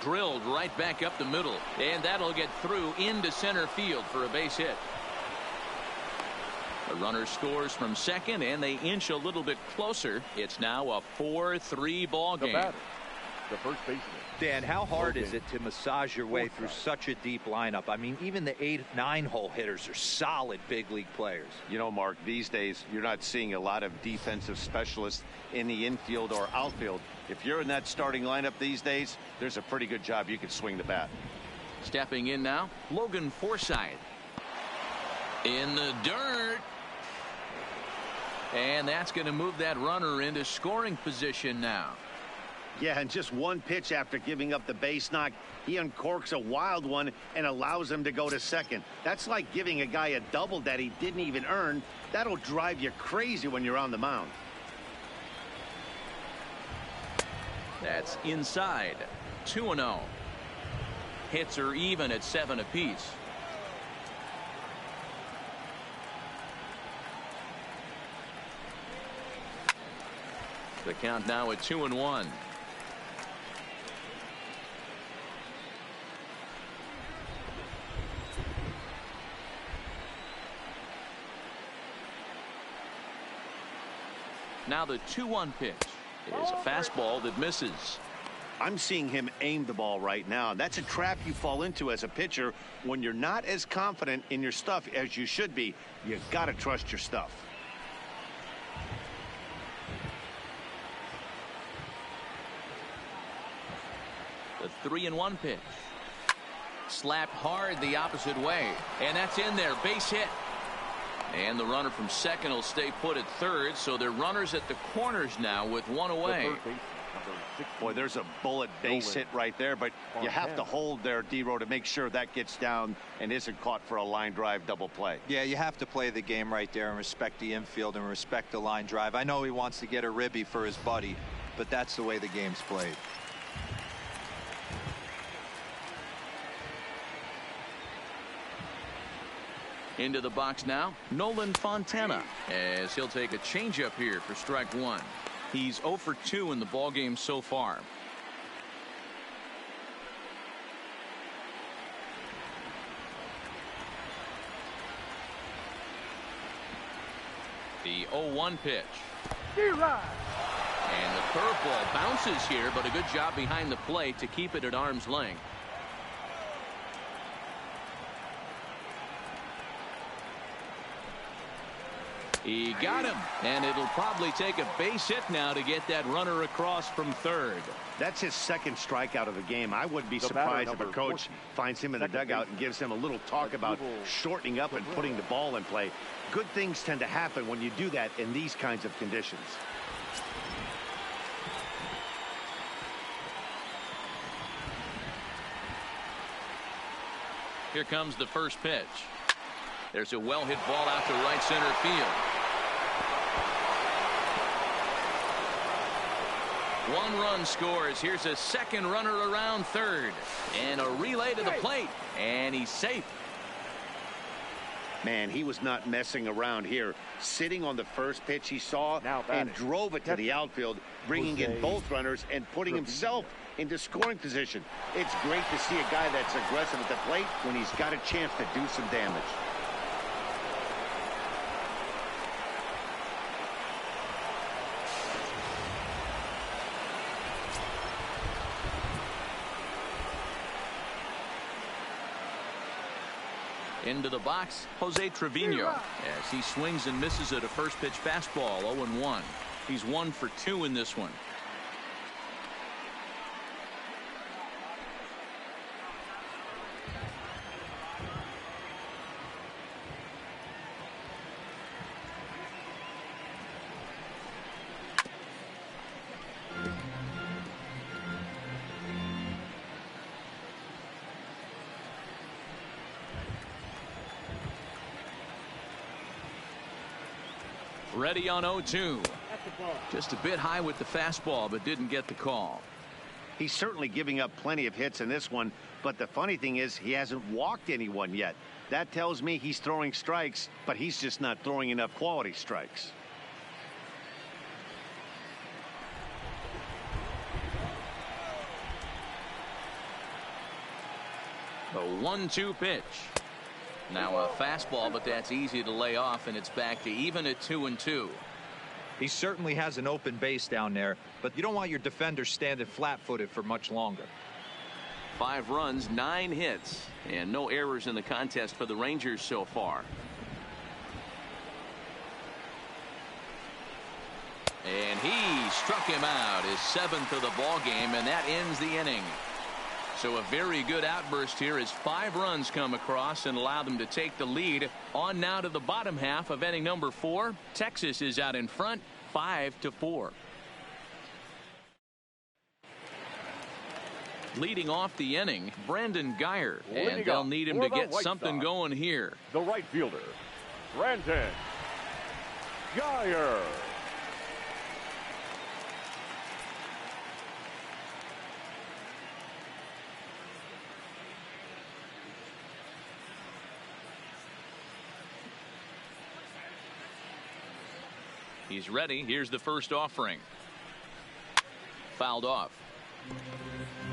Drilled right back up the middle, and that'll get through into center field for a base hit. The runner scores from second, and they inch a little bit closer. It's now a 4-3 ball game. The first baseman. Dan, how hard is it to massage your way through such a deep lineup? I mean, even the 8-9 hole hitters are solid big league players. You know, Mark, these days you're not seeing a lot of defensive specialists in the infield or outfield. If you're in that starting lineup these days, there's a pretty good job you can swing the bat. Stepping in now, Logan Forsythe. In the dirt. And that's going to move that runner into scoring position now. Yeah, and just one pitch after giving up the base knock, he uncorks a wild one and allows him to go to second. That's like giving a guy a double that he didn't even earn. That'll drive you crazy when you're on the mound. That's inside. 2-0. Hits are even at 7 apiece. The count now at 2-1. Now the 2-1 pitch is a fastball that misses. I'm seeing him aim the ball right now. That's a trap you fall into as a pitcher when you're not as confident in your stuff as you should be. You got to trust your stuff. The 3-1 pitch. Slapped hard the opposite way, and that's in there. Base hit. And the runner from second will stay put at third, so they're runners at the corners now with one away. Boy, there's a bullet base hit right there, but you have to hold there, D-Row, to make sure that gets down and isn't caught for a line drive double play. Yeah, you have to play the game right there and respect the infield and respect the line drive. I know he wants to get a ribby for his buddy, but that's the way the game's played. Into the box now, Nolan Fontana, as he'll take a changeup here for strike one. He's 0 for 2 in the ballgame so far. The 0-1 pitch. And the curveball bounces here, but a good job behind the plate to keep it at arm's length. He got him, and it'll probably take a base hit now to get that runner across from third. That's his second strikeout of the game. I wouldn't be surprised if a coach finds him in the dugout and gives him a little talk about shortening up and putting the ball in play. Good things tend to happen when you do that in these kinds of conditions. Here comes the first pitch. There's a well-hit ball out to right center field. One run scores. Here's a second runner around third. And a relay to the plate. And he's safe. Man, he was not messing around here. Sitting on the first pitch he saw and drove it to the outfield, bringing in both runners and putting himself into scoring position. It's great to see a guy that's aggressive at the plate when he's got a chance to do some damage. Into the box, Jose Trevino, as he swings and misses at a first pitch fastball, 0-1. He's 1 for 2 in this one. Ready on 0-2. Just a bit high with the fastball, but didn't get the call. He's certainly giving up plenty of hits in this one, but the funny thing is he hasn't walked anyone yet. That tells me he's throwing strikes, but he's just not throwing enough quality strikes. The 1-2 pitch. Now a fastball, but that's easy to lay off, and it's back to even at 2-2. He certainly has an open base down there, but you don't want your defender standing flat-footed for much longer. 5 runs, 9 hits, and no errors in the contest for the Rangers so far. And he struck him out, his 7th of the ball game, and that ends the inning. So a very good outburst here as 5 runs come across and allow them to take the lead. On now to the bottom half of inning number 4. Texas is out in front, 5-4. Leading off the inning, Brandon Guyer, and they'll need him to get something going here. The right fielder, Brandon Guyer. He's ready. Here's the first offering. Fouled off.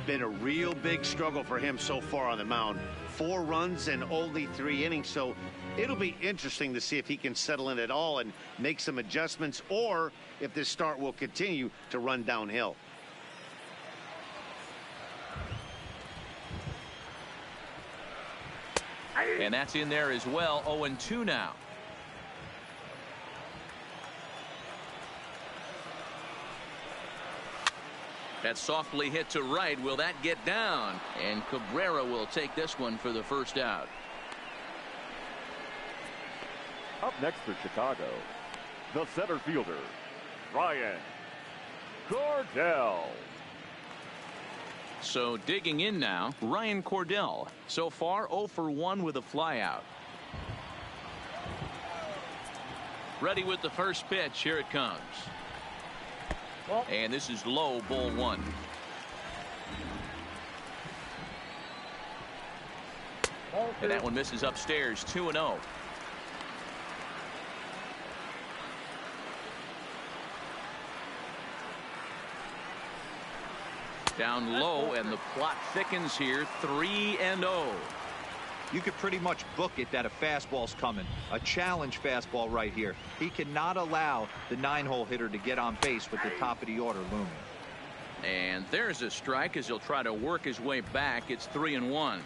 Been a real big struggle for him so far on the mound. 4 runs and only 3 innings, so it'll be interesting to see if he can settle in at all and make some adjustments, or if this start will continue to run downhill. And that's in there as well. 0-2 now. That's softly hit to right. Will that get down? And Cabrera will take this one for the first out. Up next for Chicago, the center fielder, Ryan Cordell. So digging in now, Ryan Cordell. So far 0 for 1 with a flyout. Ready with the first pitch. Here it comes. And this is low, ball 1. And that one misses upstairs, 2-0. Down low, and the plot thickens here, 3-0. You could pretty much book it that a fastball's coming. A challenge fastball right here. He cannot allow the 9-hole hitter to get on base with the top of the order looming. And there's a strike as he'll try to work his way back. It's 3-1.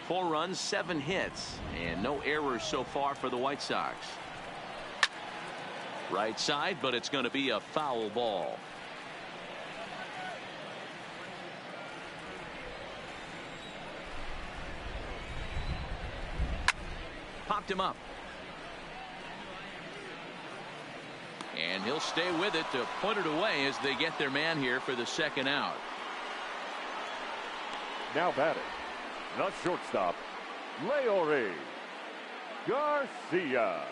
Four runs, 7 hits, and no errors so far for the White Sox. Right side, but it's going to be a foul ball. Popped him up. And he'll stay with it to put it away as they get their man here for the second out. Now batting, the shortstop, Leori Garcia.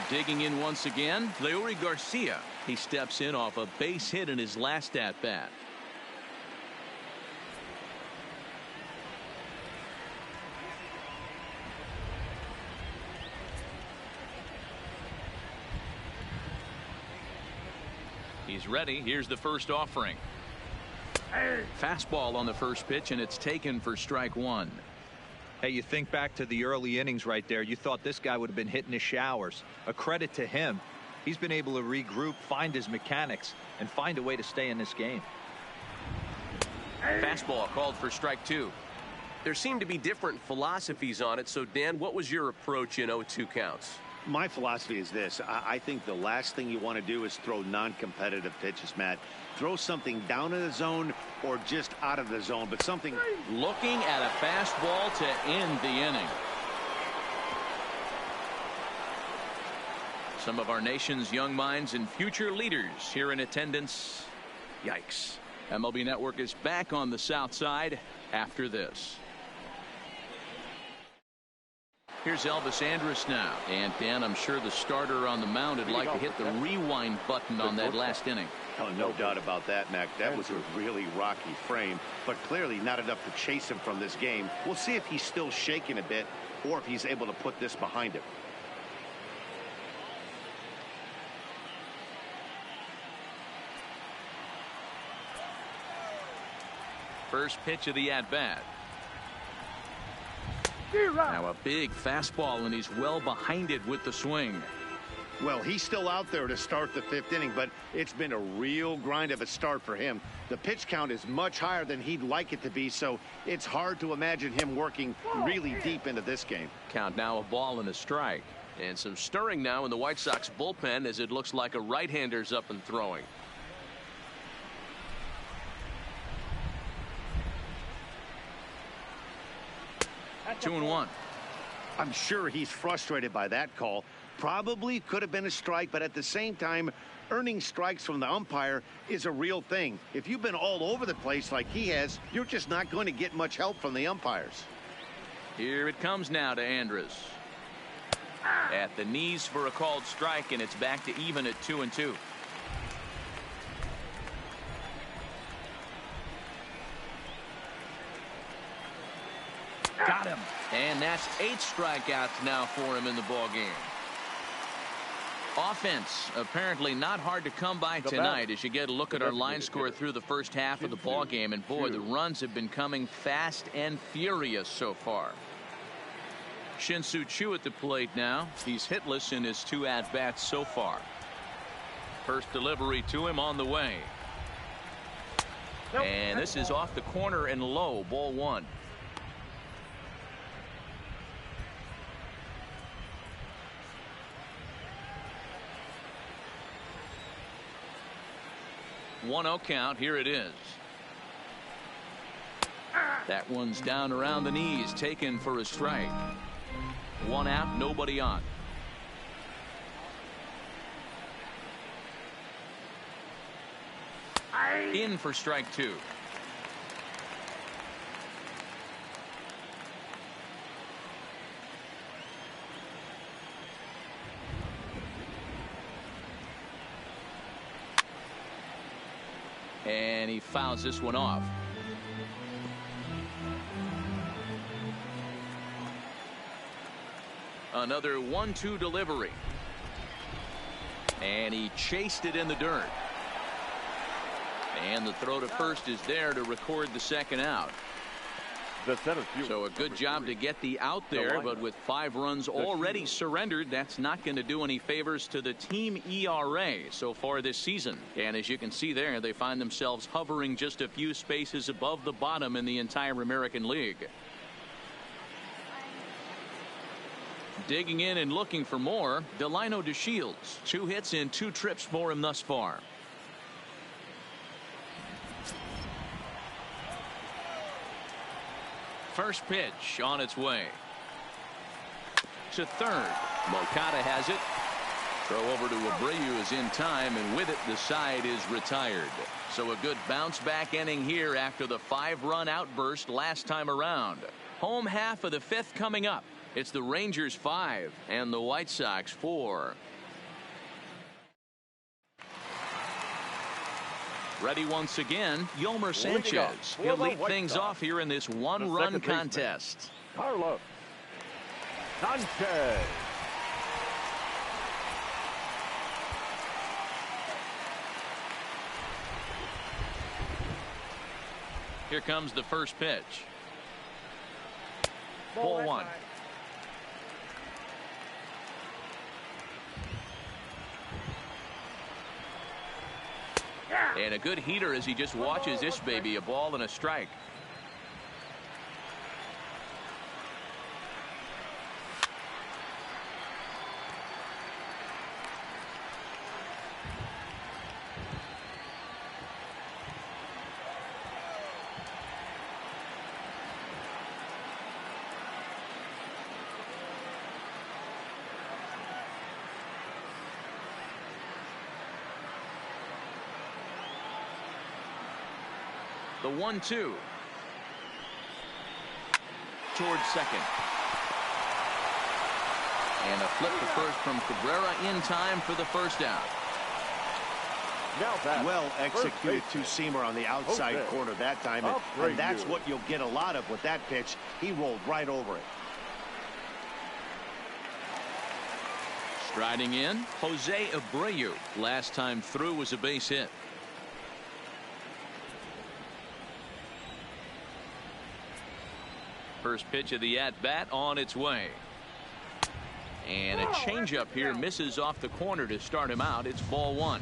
Digging in once again, Leori Garcia. He steps in off a base hit in his last at bat. He's ready. Here's the first offering. Fastball on the first pitch, and it's taken for strike one. Hey, you think back to the early innings right there. You thought this guy would have been hitting his showers. A credit to him. He's been able to regroup, find his mechanics, and find a way to stay in this game. Fastball called for strike two. There seem to be different philosophies on it. So, Dan, what was your approach in 0-2 counts? My philosophy is this. I think the last thing you want to do is throw non-competitive pitches, Matt. Throw something down in the zone or just out of the zone, but something. Looking at a fastball to end the inning. Some of our nation's young minds and future leaders here in attendance. Yikes. MLB Network is back on the south side after this. Here's Elvis Andrus now. And, Dan, I'm sure the starter on the mound would like to hit the rewind button on that last inning. Oh, no doubt about that, Mac. That was a really rocky frame, but clearly not enough to chase him from this game. We'll see if he's still shaking a bit or if he's able to put this behind him. First pitch of the at-bat. Now a big fastball, and he's well behind it with the swing. Well, he's still out there to start the fifth inning, but it's been a real grind of a start for him. The pitch count is much higher than he'd like it to be, so it's hard to imagine him working really deep into this game. Count now a ball and a strike. And some stirring now in the White Sox bullpen as it looks like a right-hander's up and throwing. Two and one. I'm sure he's frustrated by that call. Probably could have been a strike, but at the same time, earning strikes from the umpire is a real thing. If you've been all over the place like he has, you're just not going to get much help from the umpires. Here it comes now to Andrus. At the knees for a called strike, and it's back to even at 2-2. Got him. And that's 8 strikeouts now for him in the ball game. Offense apparently not hard to come by tonight as you get a look at our line score through the first half of the ball game, and boy, the runs have been coming fast and furious so far. Shin-Soo Choo at the plate now. He's hitless in his 2 at-bats so far. First delivery to him on the way. And this is off the corner and low, ball 1. One-oh count. Here it is. That one's down around the knees, taken for a strike. 1 out, nobody on. In for strike 2. And he fouls this one off. Another 1-2 delivery. And he chased it in the dirt. And the throw to first is there to record the second out. So a good job to get the out there, but with 5 runs already surrendered, that's not going to do any favors to the team ERA so far this season. And as you can see there, they find themselves hovering just a few spaces above the bottom in the entire American League. Digging in and looking for more, Delino DeShields. 2 hits in 2 trips for him thus far. First pitch on its way. To third. Moncada has it. Throw over to Abreu is in time, and with it the side is retired. So a good bounce back inning here after the 5-run outburst last time around. Home half of the 5th coming up. It's the Rangers 5 and the White Sox 4. Ready once again, Yolmer Sanchez. He'll lead things off here in this 1-run contest. Carlos Sanchez. Here comes the first pitch. Ball one. And a good heater as he just watches this baby, a ball and a strike. The 1-2 towards second, and a flip to first from Cabrera in time for the first out. Well executed two-seamer on the outside corner that time, and that's what you'll get a lot of with that pitch. He rolled right over it. Striding in, Jose Abreu. Last time through was a base hit. First pitch of the at-bat on its way. And a changeup here misses off the corner to start him out. It's ball one.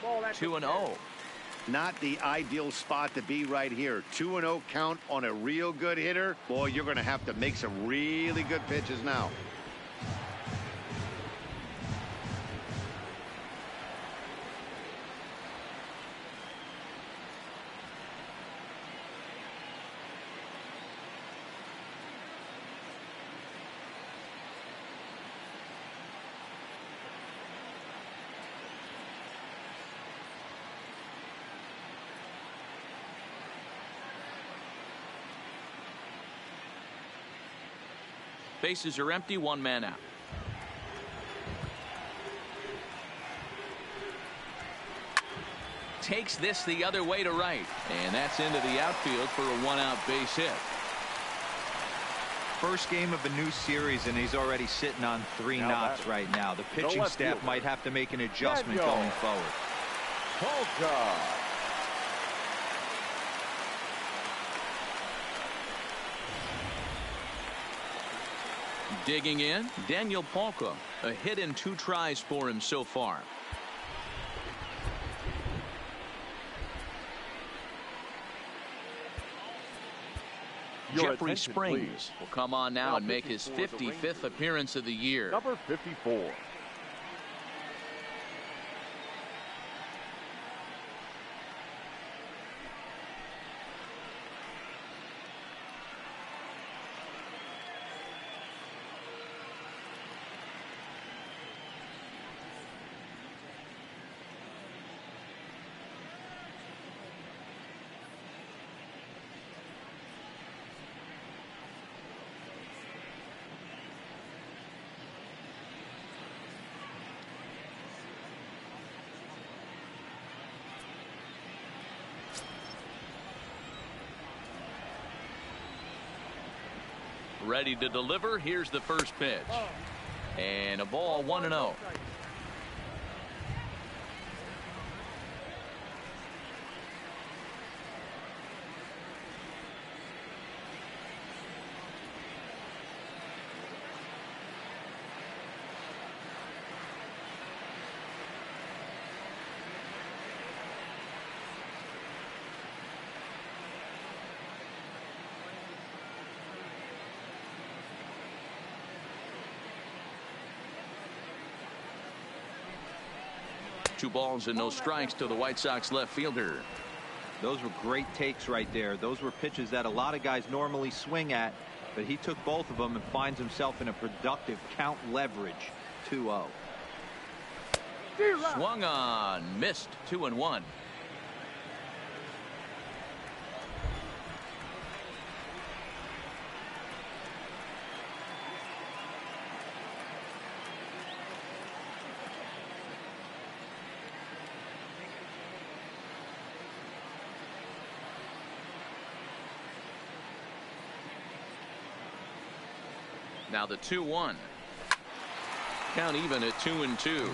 Ball 2-0. Not the ideal spot to be right here. 2-0 count on a real good hitter. Boy, you're going to have to make some really good pitches now. Bases are empty, one man out. Takes this the other way to right, and that's into the outfield for a one-out base hit. First game of a new series, and he's already sitting on 3 knocks right now. The pitching staff might have to make an adjustment going forward. Digging in, Daniel Palka. A hit in 2 tries for him so far. Jeffrey Springs will come on now and make his 55th appearance of the year. Number 54. Ready to deliver. Here's the first pitch. And a ball 1-0. Two balls and no strikes to the White Sox left fielder. Those were great takes right there. Those were pitches that a lot of guys normally swing at, but he took both of them and finds himself in a productive count leverage. 2-0. Swung on, missed. 2-1. Now the 2-1. Count even at 2-2.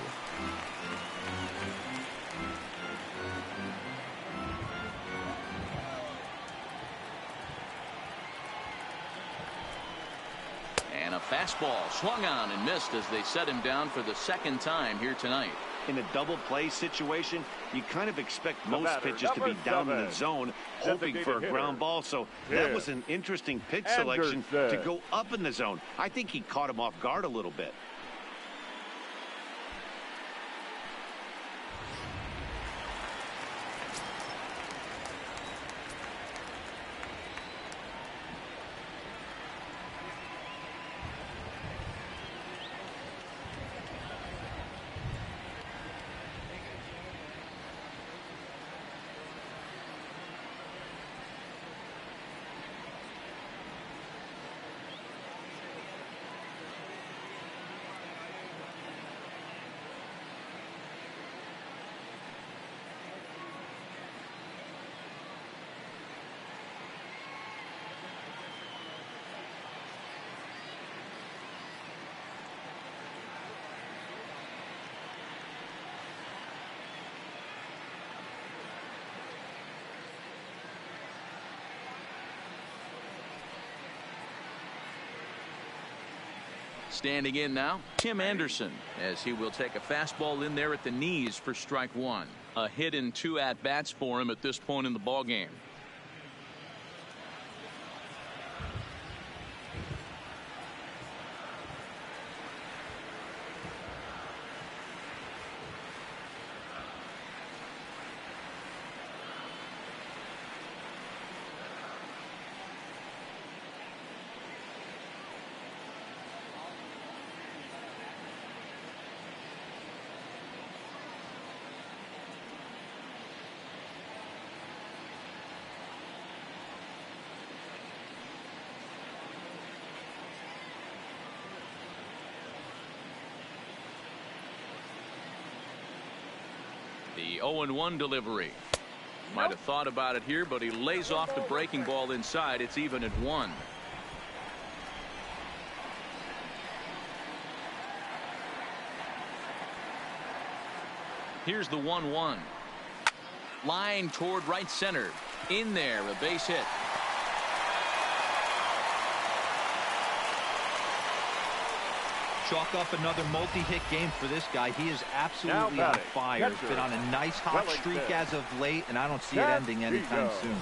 And a fastball swung on and missed as they set him down for the second time here tonight. In a double play situation, you kind of expect most pitches to be down in the zone, hoping for a ground ball. So that was an interesting pitch selection to go up in the zone. I think he caught him off guard a little bit. Standing in now, Tim Anderson, as he will take a fastball in there at the knees for strike one. A hit and 2 at-bats for him at this point in the ballgame. The 0-1 delivery. Might have thought about it here, but he lays off the breaking ball inside. It's even at 1. Here's the 1-1. Line toward right center. In there, a base hit. Chalk up another multi-hit game for this guy. He is absolutely on fire. He's been on a nice hot streak as of late, and I don't see it ending anytime soon.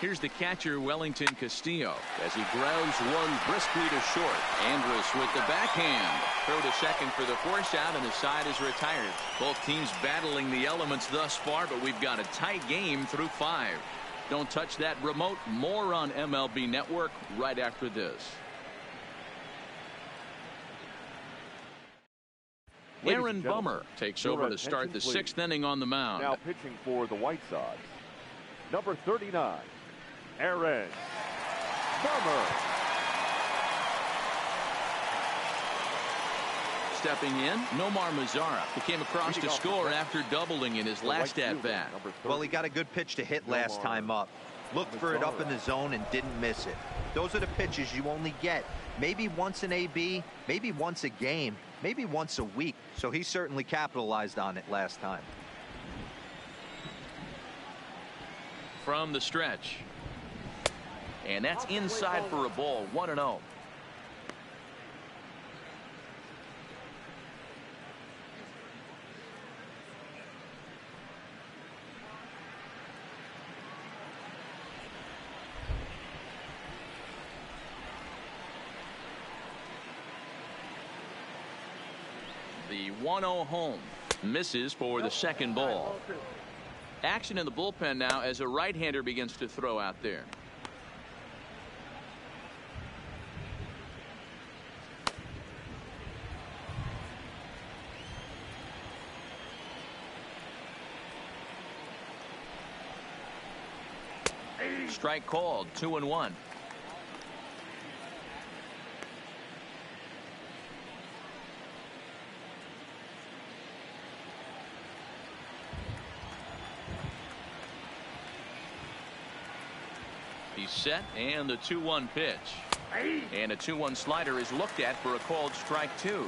Here's the catcher, Wellington Castillo, as he grounds one briskly to short. Andrus with the backhand. Throw to second for the force out, and the side is retired. Both teams battling the elements thus far, but we've got a tight game through 5. Don't touch that remote. More on MLB Network right after this. Aaron Bummer takes over to start the 6th inning on the mound. Now pitching for the White Sox, number 39, Aaron Bummer. Stepping in, Nomar Mazara, who came across to score after doubling in his last at-bat. Well, he got a good pitch to hit last time up. Looked for it up in the zone and didn't miss it. Those are the pitches you only get maybe once an AB, maybe once a game, maybe once a week. So he certainly capitalized on it last time. From the stretch. And that's inside for a ball. 1-0. The 1-0 home misses for the second ball. Action in the bullpen now as a right-hander begins to throw out there. Strike called, 2-1. He's set, and the 2-1 pitch. And a 2-1 slider is looked at for a called strike 2.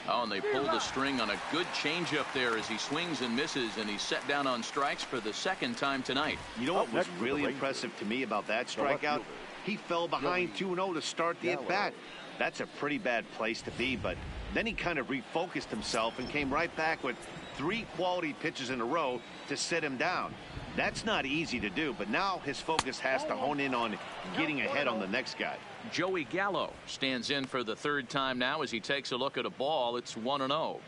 Oh, and they pulled the string on a good changeup there as he swings and misses, and he's set down on strikes for the second time tonight. You know what was really impressive to me about that strikeout? He fell behind 2-0 to start the at-bat. That's a pretty bad place to be, but then he kind of refocused himself and came right back with 3 quality pitches in a row to sit him down. That's not easy to do, but now his focus has to hone in on getting ahead on the next guy. Joey Gallo stands in for the 3rd time now as he takes a look at a ball. It's 1-0.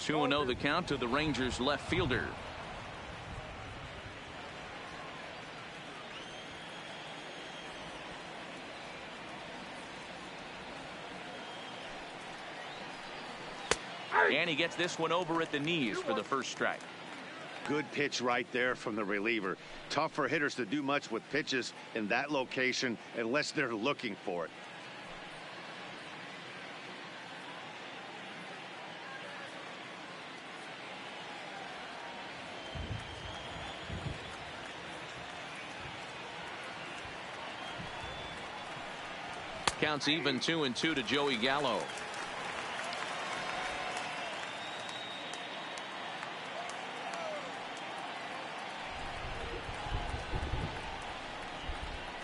Two and 0 the count to the Rangers left fielder. And he gets this one over at the knees for the first strike. Good pitch right there from the reliever. Tough for hitters to do much with pitches in that location unless they're looking for it. Counts even 2-2 to Joey Gallo.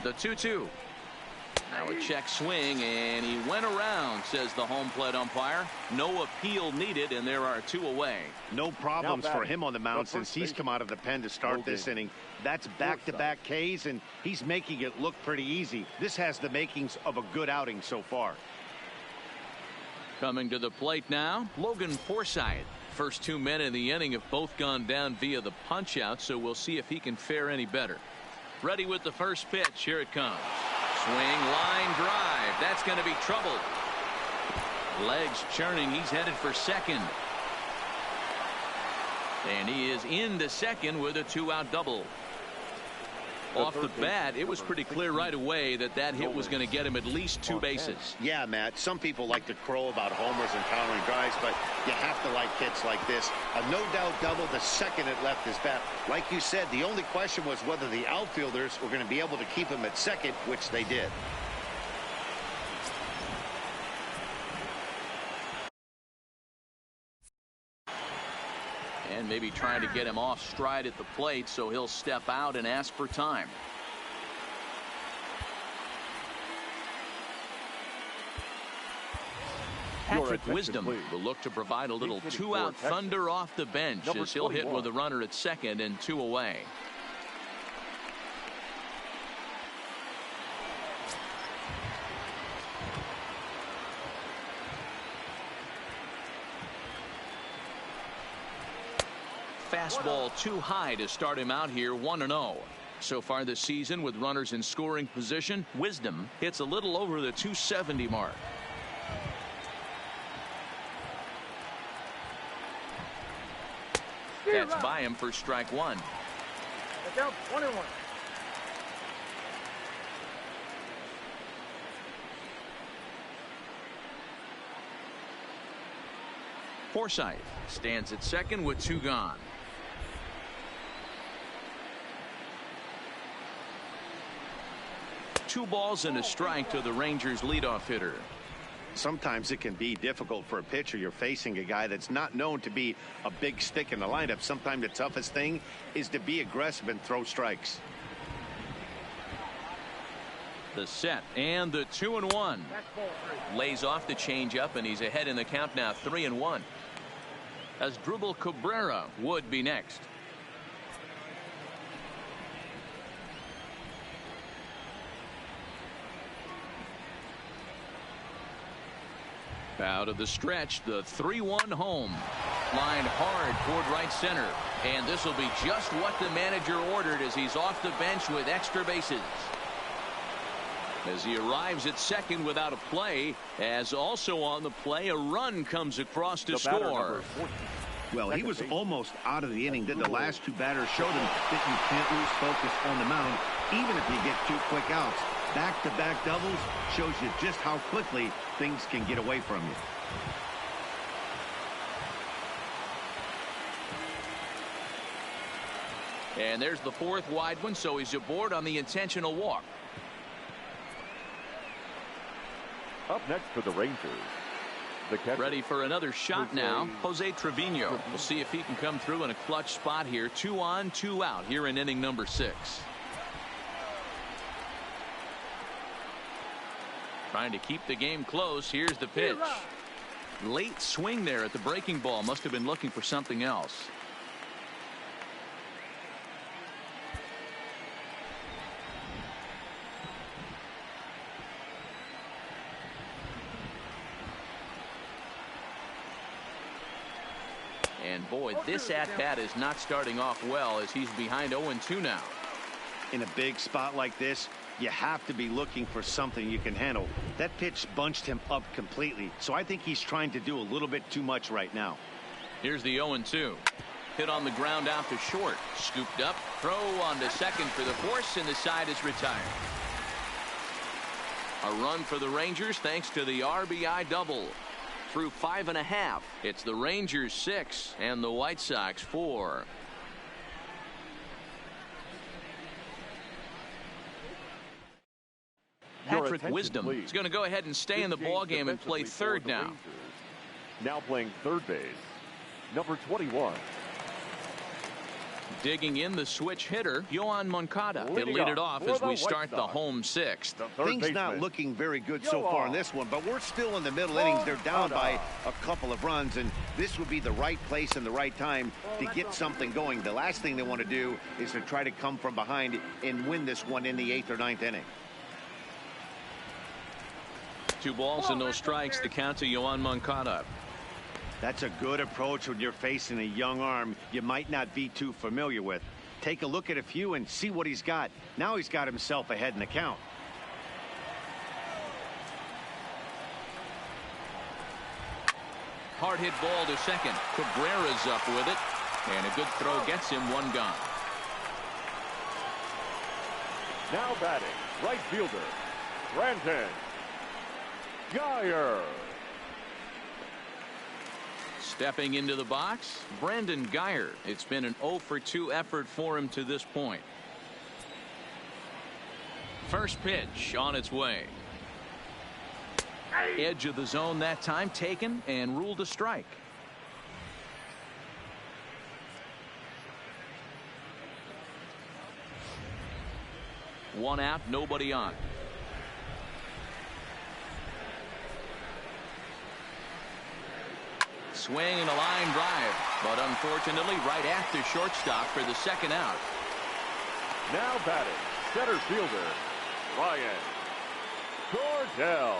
The 2-2. Now a check swing, and he went around, says the home plate umpire. No appeal needed, and there are 2 away. No problems for him on the mound since he's come out of the pen to start this inning. That's back-to-back Ks, and he's making it look pretty easy. This has the makings of a good outing so far. Coming to the plate now, Logan Forsythe. First 2 men in the inning have both gone down via the punch-out, so we'll see if he can fare any better. Ready with the first pitch. Here it comes. Swing, line drive. That's going to be trouble. Legs churning. He's headed for second. And he is into second with a 2-out double. Off the bat, it was pretty clear right away that that hit was going to get him at least 2 bases. Yeah, Matt, some people like to crow about homers and countering drives, but you have to like hits like this. A no-doubt double the second it left his bat. Like you said, the only question was whether the outfielders were going to be able to keep him at second, which they did. And maybe trying to get him off stride at the plate, so he'll step out and ask for time. Patrick Wisdom will look to provide a little 2-out thunder off the bench as he'll hit with a runner at second and 2 away. Fastball too high to start him out here. 1-0. So far this season with runners in scoring position, Wisdom hits a little over the 270 mark. That's by him for strike 1. Down 21. Forsythe stands at second with 2 gone. Two balls and a strike to the Rangers leadoff hitter. Sometimes it can be difficult for a pitcher. You're facing a guy that's not known to be a big stick in the lineup. Sometimes the toughest thing is to be aggressive and throw strikes. The set and the 2-1. Lays off the changeup, and he's ahead in the count now, 3-1. As Drupal Cabrera would be next. Out of the stretch, the 3-1 home. Lined hard toward right center. And this will be just what the manager ordered as he's off the bench with extra bases. As he arrives at second without a play, as also on the play, a run comes across to score. Well, he was almost out of the inning. Then the last two batters showed him that you can't lose focus on the mound, even if you get two quick outs. Back-to-back doubles shows you just how quickly things can get away from you. And there's the fourth wide one, so he's aboard on the intentional walk. Up next for the Rangers, the catcher. Ready for another shot now, Jose Trevino. We'll see if he can come through in a clutch spot here. 2 on, 2 out here in inning number 6. Trying to keep the game close. Here's the pitch. Late swing there at the breaking ball. Must have been looking for something else. And boy, this at-bat is not starting off well as he's behind 0-2 now. In a big spot like this, you have to be looking for something you can handle. That pitch bunched him up completely, so I think he's trying to do a little bit too much right now. Here's the 0-2. Hit on the ground out to short. Scooped up. Throw on to second for the force, and the side is retired. A run for the Rangers thanks to the RBI double. Through 5.5, it's the Rangers 6 and the White Sox 4. Patrick Wisdom is going to go ahead and stay in the ballgame and play third now. Now playing third base, number 21. Digging in the switch hitter, Yoan Moncada. He'll lead it off as we start the home 6th. Things not looking very good so far in this one, but we're still in the middle innings. They're down by a couple of runs, and this would be the right place and the right time to get something going. The last thing they want to do is to try to come from behind and win this one in the 8th or 9th inning. 2 balls and no strikes. The count to Yoan Moncada. That's a good approach when you're facing a young arm you might not be too familiar with. Take a look at a few and see what he's got. Now he's got himself ahead in the count. Hard hit ball to second. Cabrera's up with it. And a good throw gets him 1 gone. Now batting, right fielder, Brandon Guyer. Stepping into the box, Brandon Guyer. It's been an 0-for-2 effort for him to this point. First pitch on its way. Edge of the zone that time taken and ruled a strike. One out, nobody on. Swing and a line drive, but unfortunately right after shortstop for the 2nd out. Now batting, center fielder, Ryan Cordell.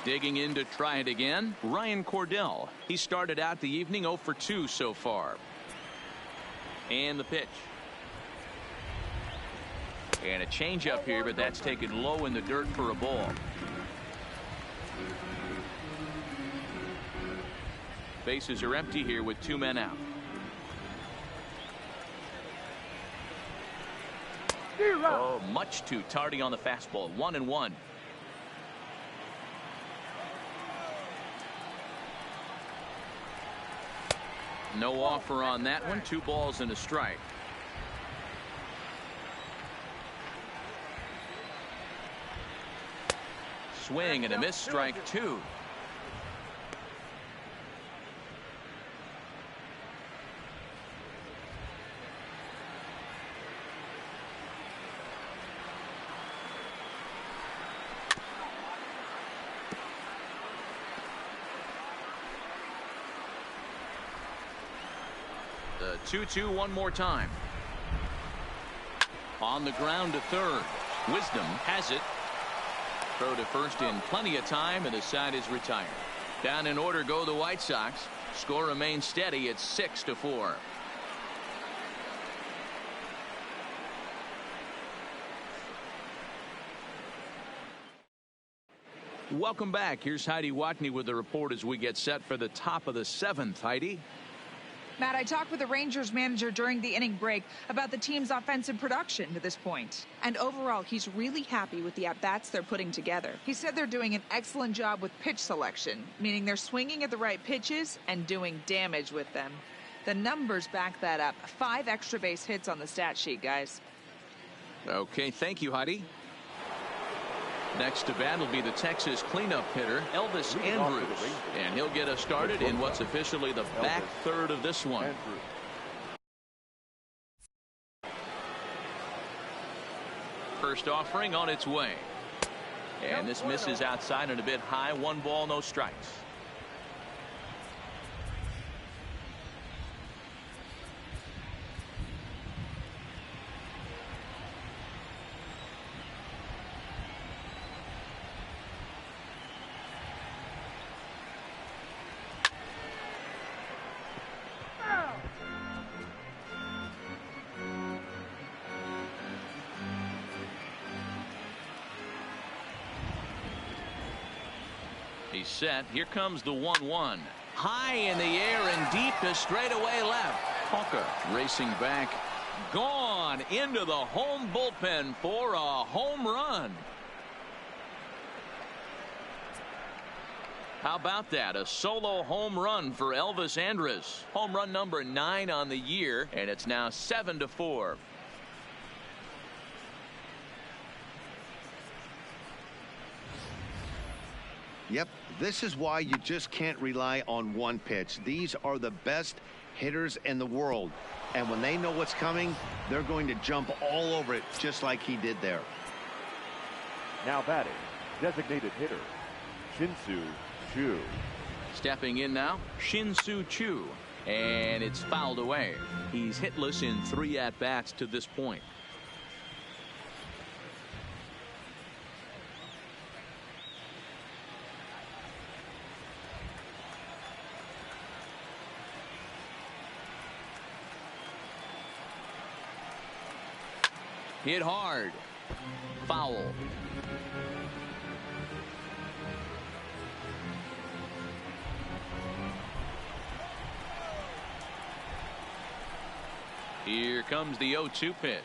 Digging in to try it again, Ryan Cordell. He started out the evening 0-for-2 so far. And the pitch. And a changeup here, but that's taken low in the dirt for a ball. Bases are empty here with 2 men out. Oh, much too tardy on the fastball. 1-1. No offer on that one. 2 balls and a strike. Swing and a miss, strike 2. The 2-2 one more time. On the ground to third. Wisdom has it. Throw to first in plenty of time, and the side is retired. Down in order go the White Sox. Score remains steady at 6-4. Welcome back. Here's Heidi Watney with the report as we get set for the top of the 7th. Heidi? Matt, I talked with the Rangers manager during the inning break about the team's offensive production to this point. And overall, he's really happy with the at-bats they're putting together. He said they're doing an excellent job with pitch selection, meaning they're swinging at the right pitches and doing damage with them. The numbers back that up. 5 extra base hits on the stat sheet, guys. Okay, thank you, Heidi. Next to bat will be the Texas cleanup hitter, Elvis Andrus. And he'll get us started in what's officially the back third of this one. First offering on its way. And this misses outside and a bit high. 1 ball, no strikes. He's set. Here comes the 1-1. High in the air and deep to straightaway left. Hawker racing back. Gone into the home bullpen for a home run. How about that? A solo home run for Elvis Andrus. Home run number 9 on the year, and it's now 7-4. Yep, this is why you just can't rely on one pitch. These are the best hitters in the world. And when they know what's coming, they're going to jump all over it just like he did there. Now batting, designated hitter, Shin-Soo Choo. Stepping in now, Shin-Soo Choo. And it's fouled away. He's hitless in 3 at-bats to this point. Hit hard. Foul. Here comes the 0-2 pitch.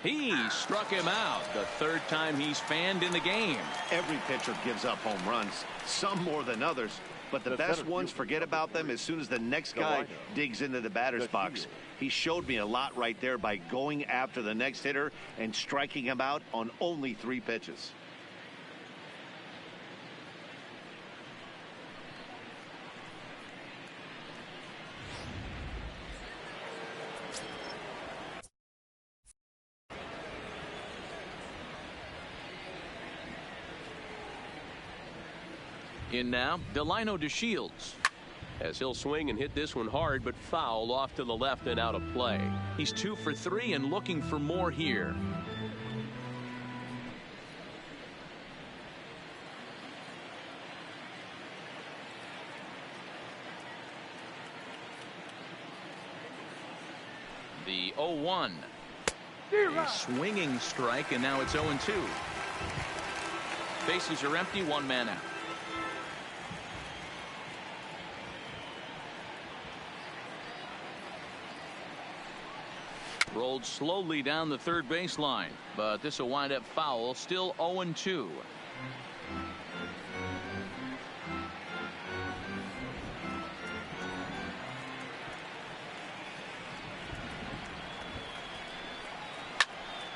He struck him out. The 3rd time he's fanned in the game. Every pitcher gives up home runs, some more than others. But the best ones forget about them as soon as the next guy digs into the batter's box. He showed me a lot right there by going after the next hitter and striking him out on only 3 pitches. In now, Delino DeShields. As he'll swing and hit this one hard, but foul off to the left and out of play. He's 2 for 3 and looking for more here. The 0-1. A swinging strike, and now it's 0-2. Bases are empty, 1 man out. Rolled slowly down the 3rd baseline, but this will wind up foul. Still 0-2.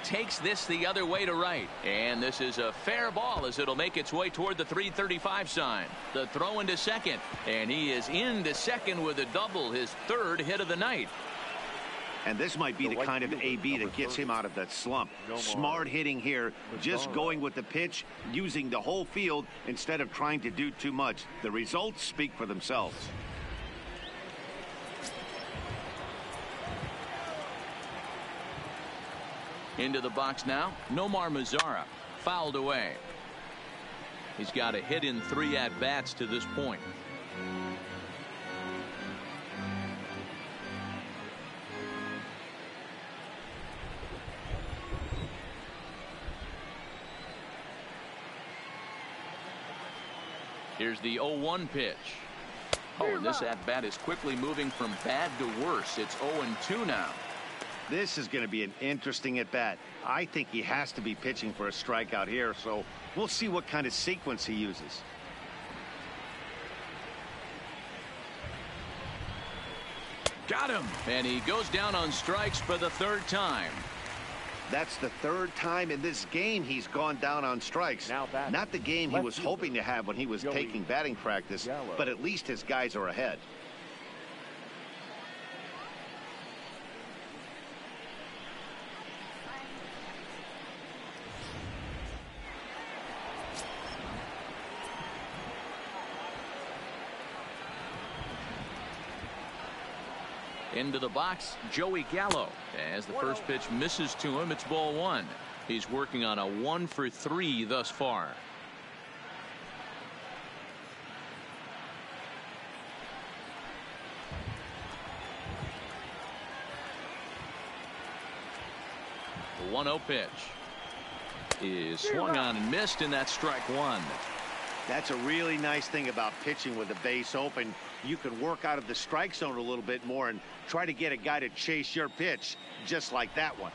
Takes this the other way to right, and this is a fair ball as it'll make its way toward the 335 sign. The throw into second, and he is into second with a double, his 3rd hit of the night. And this might be the kind of AB that gets him out of that slump. Smart hitting here, just going with the pitch, using the whole field instead of trying to do too much. The results speak for themselves. Into the box now, Nomar Mazara, fouled away. He's got a hit in 3 at-bats to this point. Here's the 0-1 pitch. Oh, and this at-bat is quickly moving from bad to worse. It's 0-2 now. This is going to be an interesting at-bat. I think he has to be pitching for a strikeout here, so we'll see what kind of sequence he uses. Got him. And he goes down on strikes for the third time. That's the third time in this game he's gone down on strikes. Not the game he was hoping to have when he was taking batting practice, but at least his guys are ahead. Into the box, Joey Gallo. As the first pitch misses to him, it's ball one. He's working on a 1-for-3 thus far. The 1-0 pitch is swung on and missed, and that's strike one. That's a really nice thing about pitching with the base open. You can work out of the strike zone a little bit more and try to get a guy to chase your pitch, just like that one.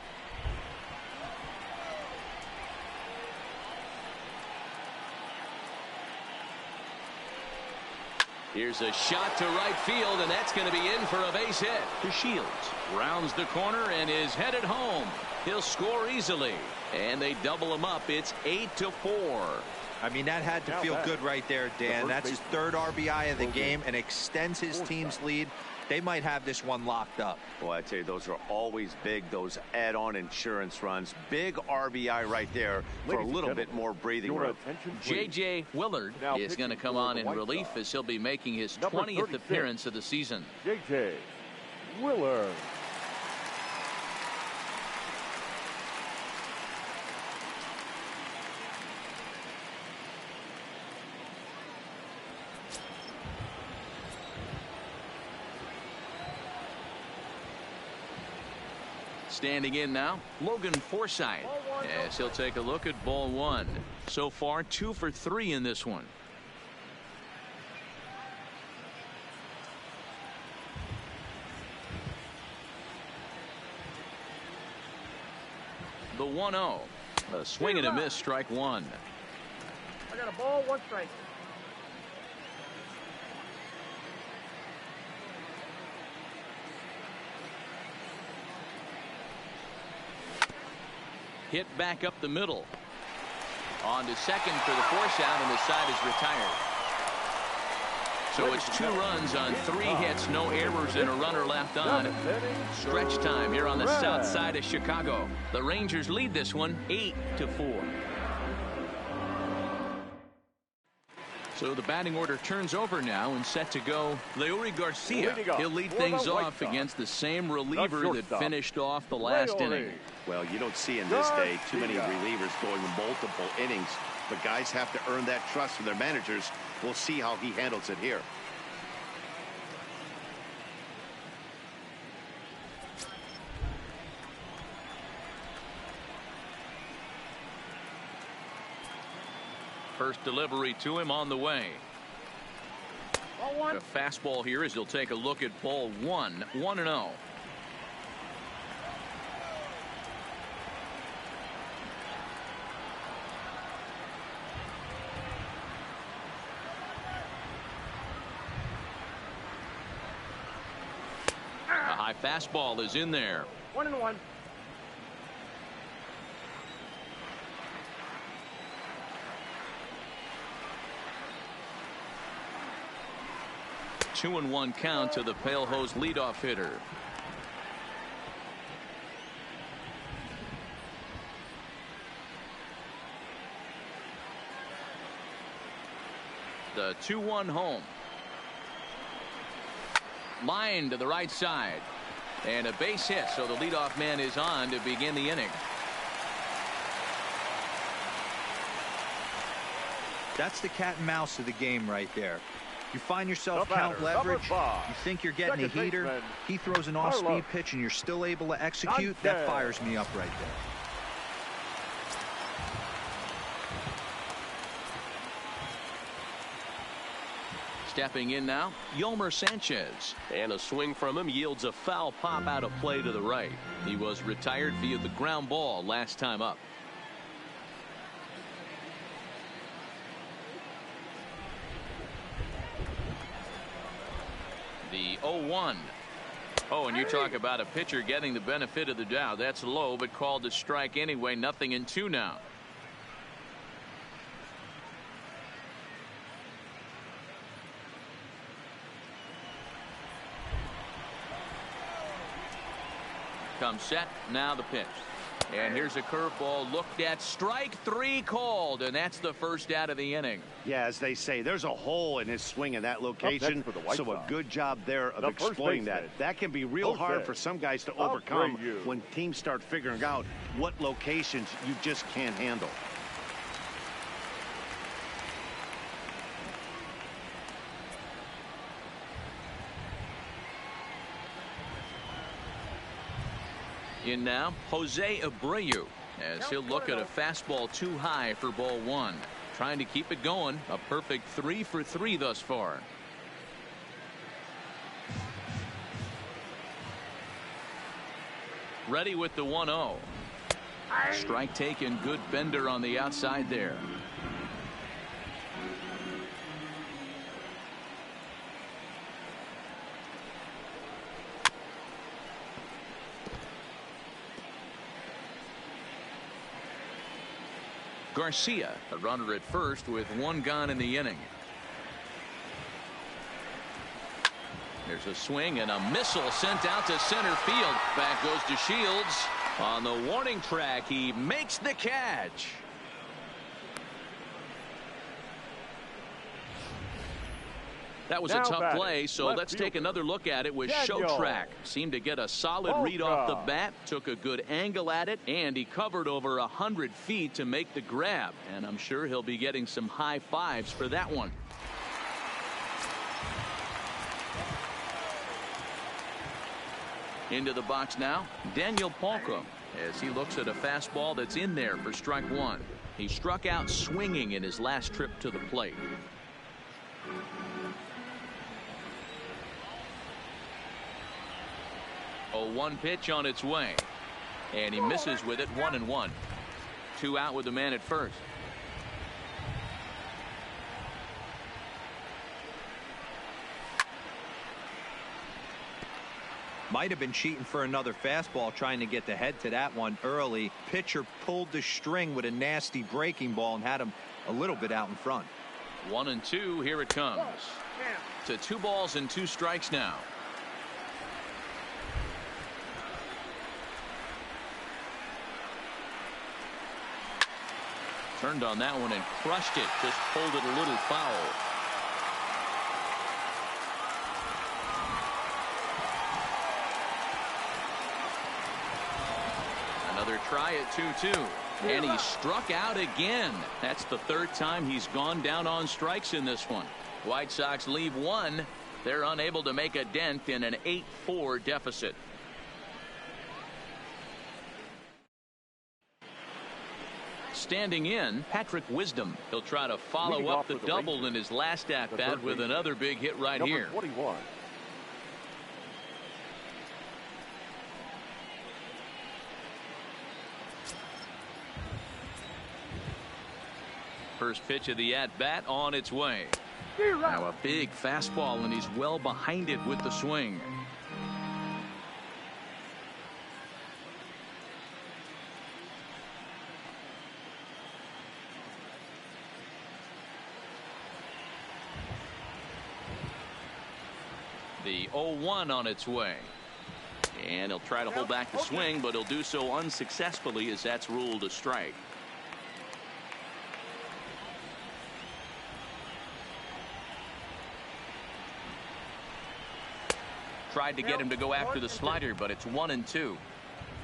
Here's a shot to right field, and that's going to be in for a base hit. To Shields rounds the corner and is headed home. He'll score easily, and they double him up. It's 8-4. I mean, that had to feel good right there, Dan. That's his third RBI of the game and extends his team's lead. They might have this one locked up. Boy, I tell you, those are always big, those add-on insurance runs. Big RBI right there for a little bit more breathing room. J.J. Willard is going to come on in relief as he'll be making his 20th appearance of the season. J.J. Willard. Standing in now, Logan Forsythe, as he'll take a look at ball one. So far, 2 for 3 in this one. The 1-0. A swing and a miss, strike one. I got a ball, 1 strike. Hit back up the middle. On to second for the force out, and the side is retired. So it's 2 runs on 3 hits, no errors, and a runner left on. Stretch time here on the south side of Chicago. The Rangers lead this one 8-4. So the batting order turns over now and set to go. Leury Garcia. He'll lead things off against the same reliever that finished off the last inning. Well, you don't see in this day too many relievers going multiple innings, but guys have to earn that trust from their managers. We'll see how he handles it here. First delivery to him on the way. A fastball here as he'll take a look at ball one. 1-0. A high fastball is in there. 1-1. 2-1 count to the Pale Hose leadoff hitter. The 2-1 home. Line to the right side. And a base hit, so the leadoff man is on to begin the inning. That's the cat and mouse of the game right there. You find yourself count leverage, you think you're getting a heater, he throws an off-speed pitch and you're still able to execute. That fires me up right there. Stepping in now, Yomer Sanchez. And a swing from him yields a foul pop out of play to the right. He was retired via the ground ball last time up. The 0-1. Oh, and you talk about a pitcher getting the benefit of the doubt. That's low, but called a strike anyway. 0-2 now. Comes set. Now the pitch. And here's a curveball looked at. Strike 3 called, and that's the first out of the inning. Yeah, as they say, there's a hole in his swing in that location, so a good job there of exploiting that. That can be real hard for some guys to overcome when teams start figuring out what locations you just can't handle. In now, Jose Abreu, as he'll look at a fastball too high for ball 1. Trying to keep it going. A perfect 3 for 3 thus far. Ready with the 1-0. Strike taken. Good bender on the outside there. Garcia, a runner at first with 1 gone in the inning. There's a swing and a missile sent out to center field. Back goes to Shields. On the warning track, he makes the catch. That was a tough play, so let's take another look at it with Show Track. Seemed to get a solid read off the bat, took a good angle at it, and he covered over 100 feet to make the grab. And I'm sure he'll be getting some high fives for that one. Into the box now, Daniel Palka, as he looks at a fastball that's in there for strike 1. He struck out swinging in his last trip to the plate. A 1 pitch on its way, and he misses with it. 1-1. 2 out with the man at first. Might have been cheating for another fastball, trying to get the head to that one early. Pitcher pulled the string with a nasty breaking ball and had him a little bit out in front. 1-2. Here it comes. To 2 balls and 2 strikes now. Turned on that one and crushed it. Just pulled it a little foul. Another try at 2-2. And he struck out again. That's the 3rd time he's gone down on strikes in this one. White Sox leave 1. They're unable to make a dent in an 8-4 deficit. Standing in, Patrick Wisdom. He'll try to follow up the double in his last at-bat with another big hit right here. 21. First pitch of the at-bat on its way. Now a big fastball, and he's well behind it with the swing. The 0-1 on its way. And he'll try to hold back the swing, but he'll do so unsuccessfully as that's ruled a strike. Tried to get him to go after the slider, but it's 1-2.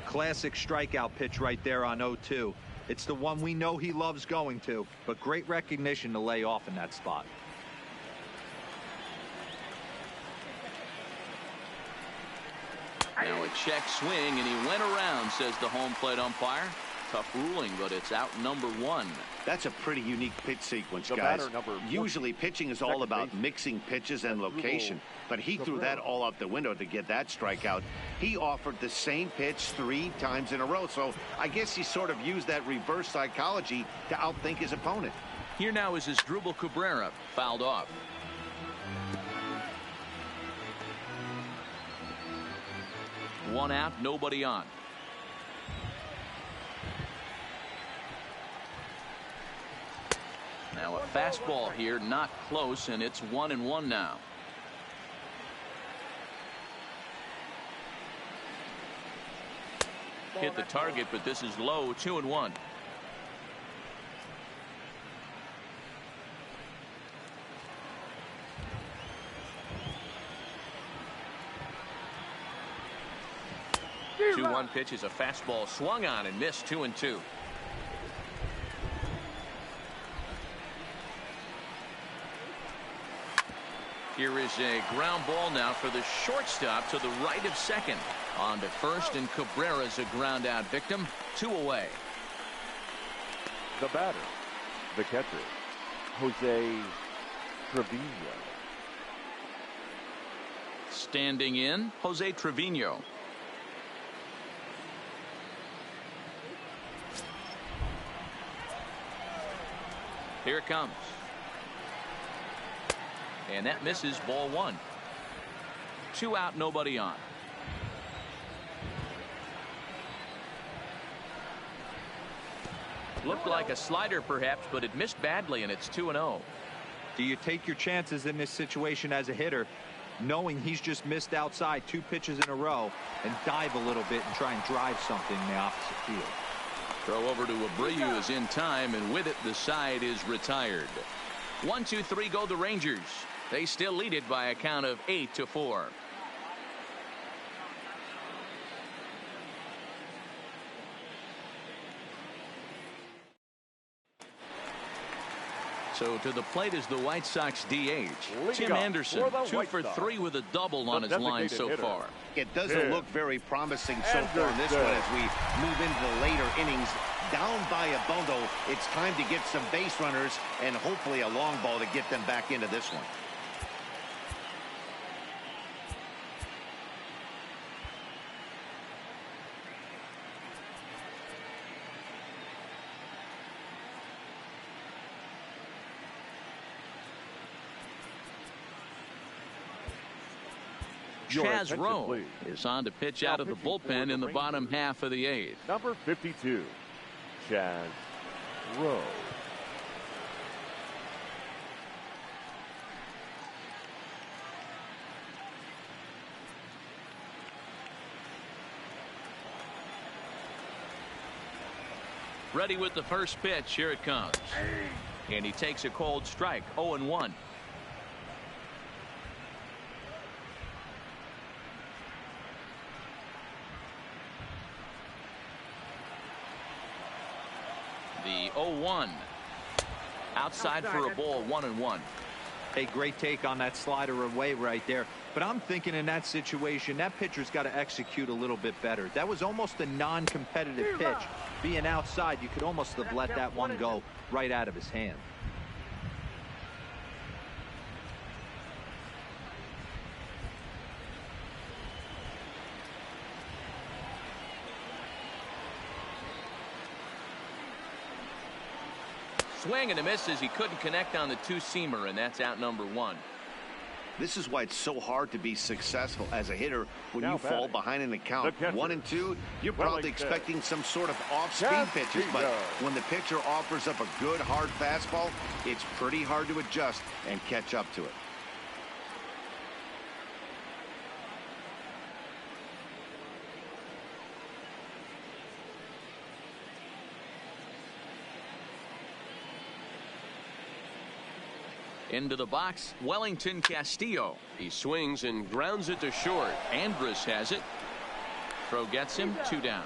Classic strikeout pitch right there on 0-2. It's the one we know he loves going to, but great recognition to lay off in that spot. Now a check swing, and he went around, says the home plate umpire. Tough ruling, but it's out number 1. That's a pretty unique pitch sequence, The guys. batter, number 14, Usually pitching is all second about baseman. mixing pitches and location, but he threw that all out the window to get that strikeout. He offered the same pitch 3 times in a row, so I guess he sort of used that reverse psychology to outthink his opponent. Here now is Asdrubal Cabrera, fouled off. One out, nobody on. Now a fastball here, not close, and it's 1-1 now. Hit the target, but this is low, 2-1. The 2-1 pitch is a fastball swung on and missed, 2-2. Here is a ground ball now for the shortstop to the right of second. On to first, and Cabrera's a ground out victim. 2 away. The batter, the catcher, Jose Trevino. Standing in, Jose Trevino. Here it comes. And that misses, ball 1. 2 out, nobody on. Looked like a slider perhaps, but it missed badly, and it's 2-0. Do you take your chances in this situation as a hitter, knowing he's just missed outside 2 pitches in a row, and dive a little bit and try and drive something in the opposite field? Throw over to Abreu is in time, and with it the side is retired. 1-2-3 go the Rangers. They still lead it by a count of 8-4. So to the plate is the White Sox DH. Tim Anderson, 2 for 3 with a double on his line so far. It doesn't look very promising so far in this one as we move into the later innings. Down by a bundle, it's time to get some base runners and hopefully a long ball to get them back into this one. Chaz Rowe is on to pitch out of the bullpen in the bottom half of the 8th. Number 52, Chaz Rowe. Ready with the first pitch. Here it comes. And he takes a cold strike. 0-1. The 0-1. Outside for a ball, 1-1. A great take on that slider away right there. But I'm thinking in that situation, that pitcher's got to execute a little bit better. That was almost a non-competitive pitch. Being outside, you could almost have let that one go right out of his hand. Swing and a miss as he couldn't connect on the 2-seamer, and that's out number 1. This is why it's so hard to be successful as a hitter when you fall behind in the count. 1-2, you're probably expecting some sort of off-speed pitches, but when the pitcher offers up a good hard fastball, it's pretty hard to adjust and catch up to it. Into the box, Wellington Castillo. He swings and grounds it to short. Andrus has it. Throw gets him, 2 down.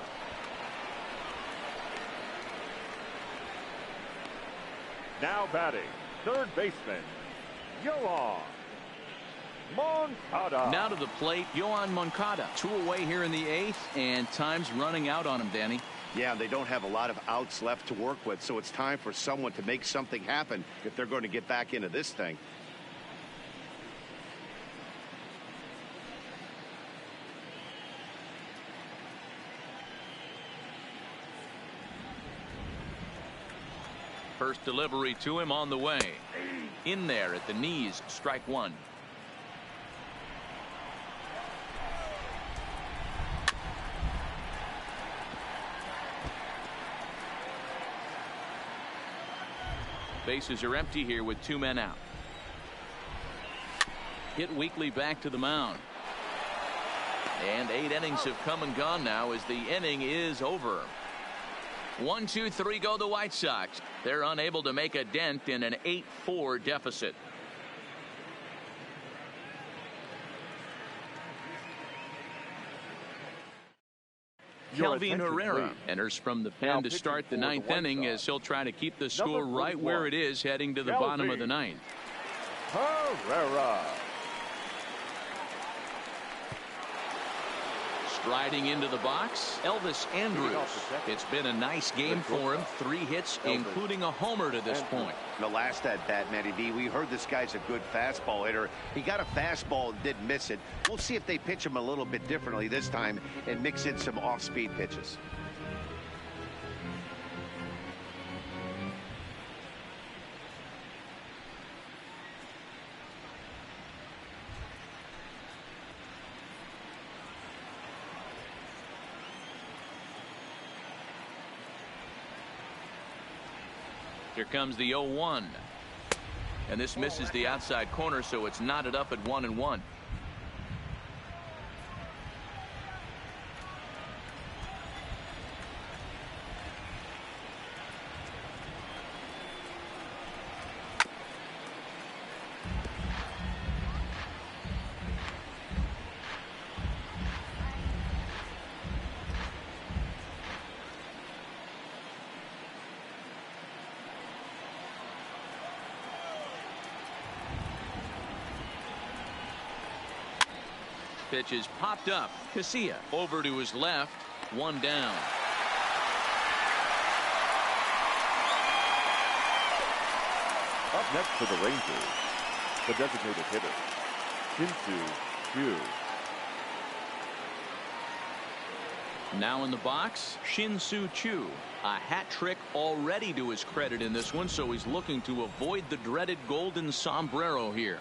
Now batting, third baseman, Yoan. Moncada. Now to the plate, Yohan Moncada. 2 away here in the 8th, and time's running out on him, Danny. Yeah, they don't have a lot of outs left to work with, so it's time for someone to make something happen if they're going to get back into this thing. First delivery to him on the way. In there at the knees, strike 1. Bases are empty here with 2 men out. Hit weakly back to the mound. And 8 innings have come and gone now as the inning is over. 1, 2, 3 go the White Sox. They're unable to make a dent in an 8-4 deficit. Kelvin Herrera enters from the pen to start the 9th inning as he'll try to keep the score right where it is heading to the bottom of the 9th. Herrera. Striding into the box, Elvis Andrus. It's been a nice game for him. 3 hits, including a homer to this point. The last at bat, Matty V, we heard this guy's a good fastball hitter. He got a fastball and didn't miss it. We'll see if they pitch him a little bit differently this time and mix in some off-speed pitches. Here comes the 0-1. And this misses the outside corner, so it's knotted up at 1-1. Pitch is popped up. Casilla over to his left. 1 down. Up next for the Rangers, the designated hitter, Shin-Soo Choo. Now in the box, Shin-Soo Choo. A hat trick already to his credit in this one, so he's looking to avoid the dreaded golden sombrero here.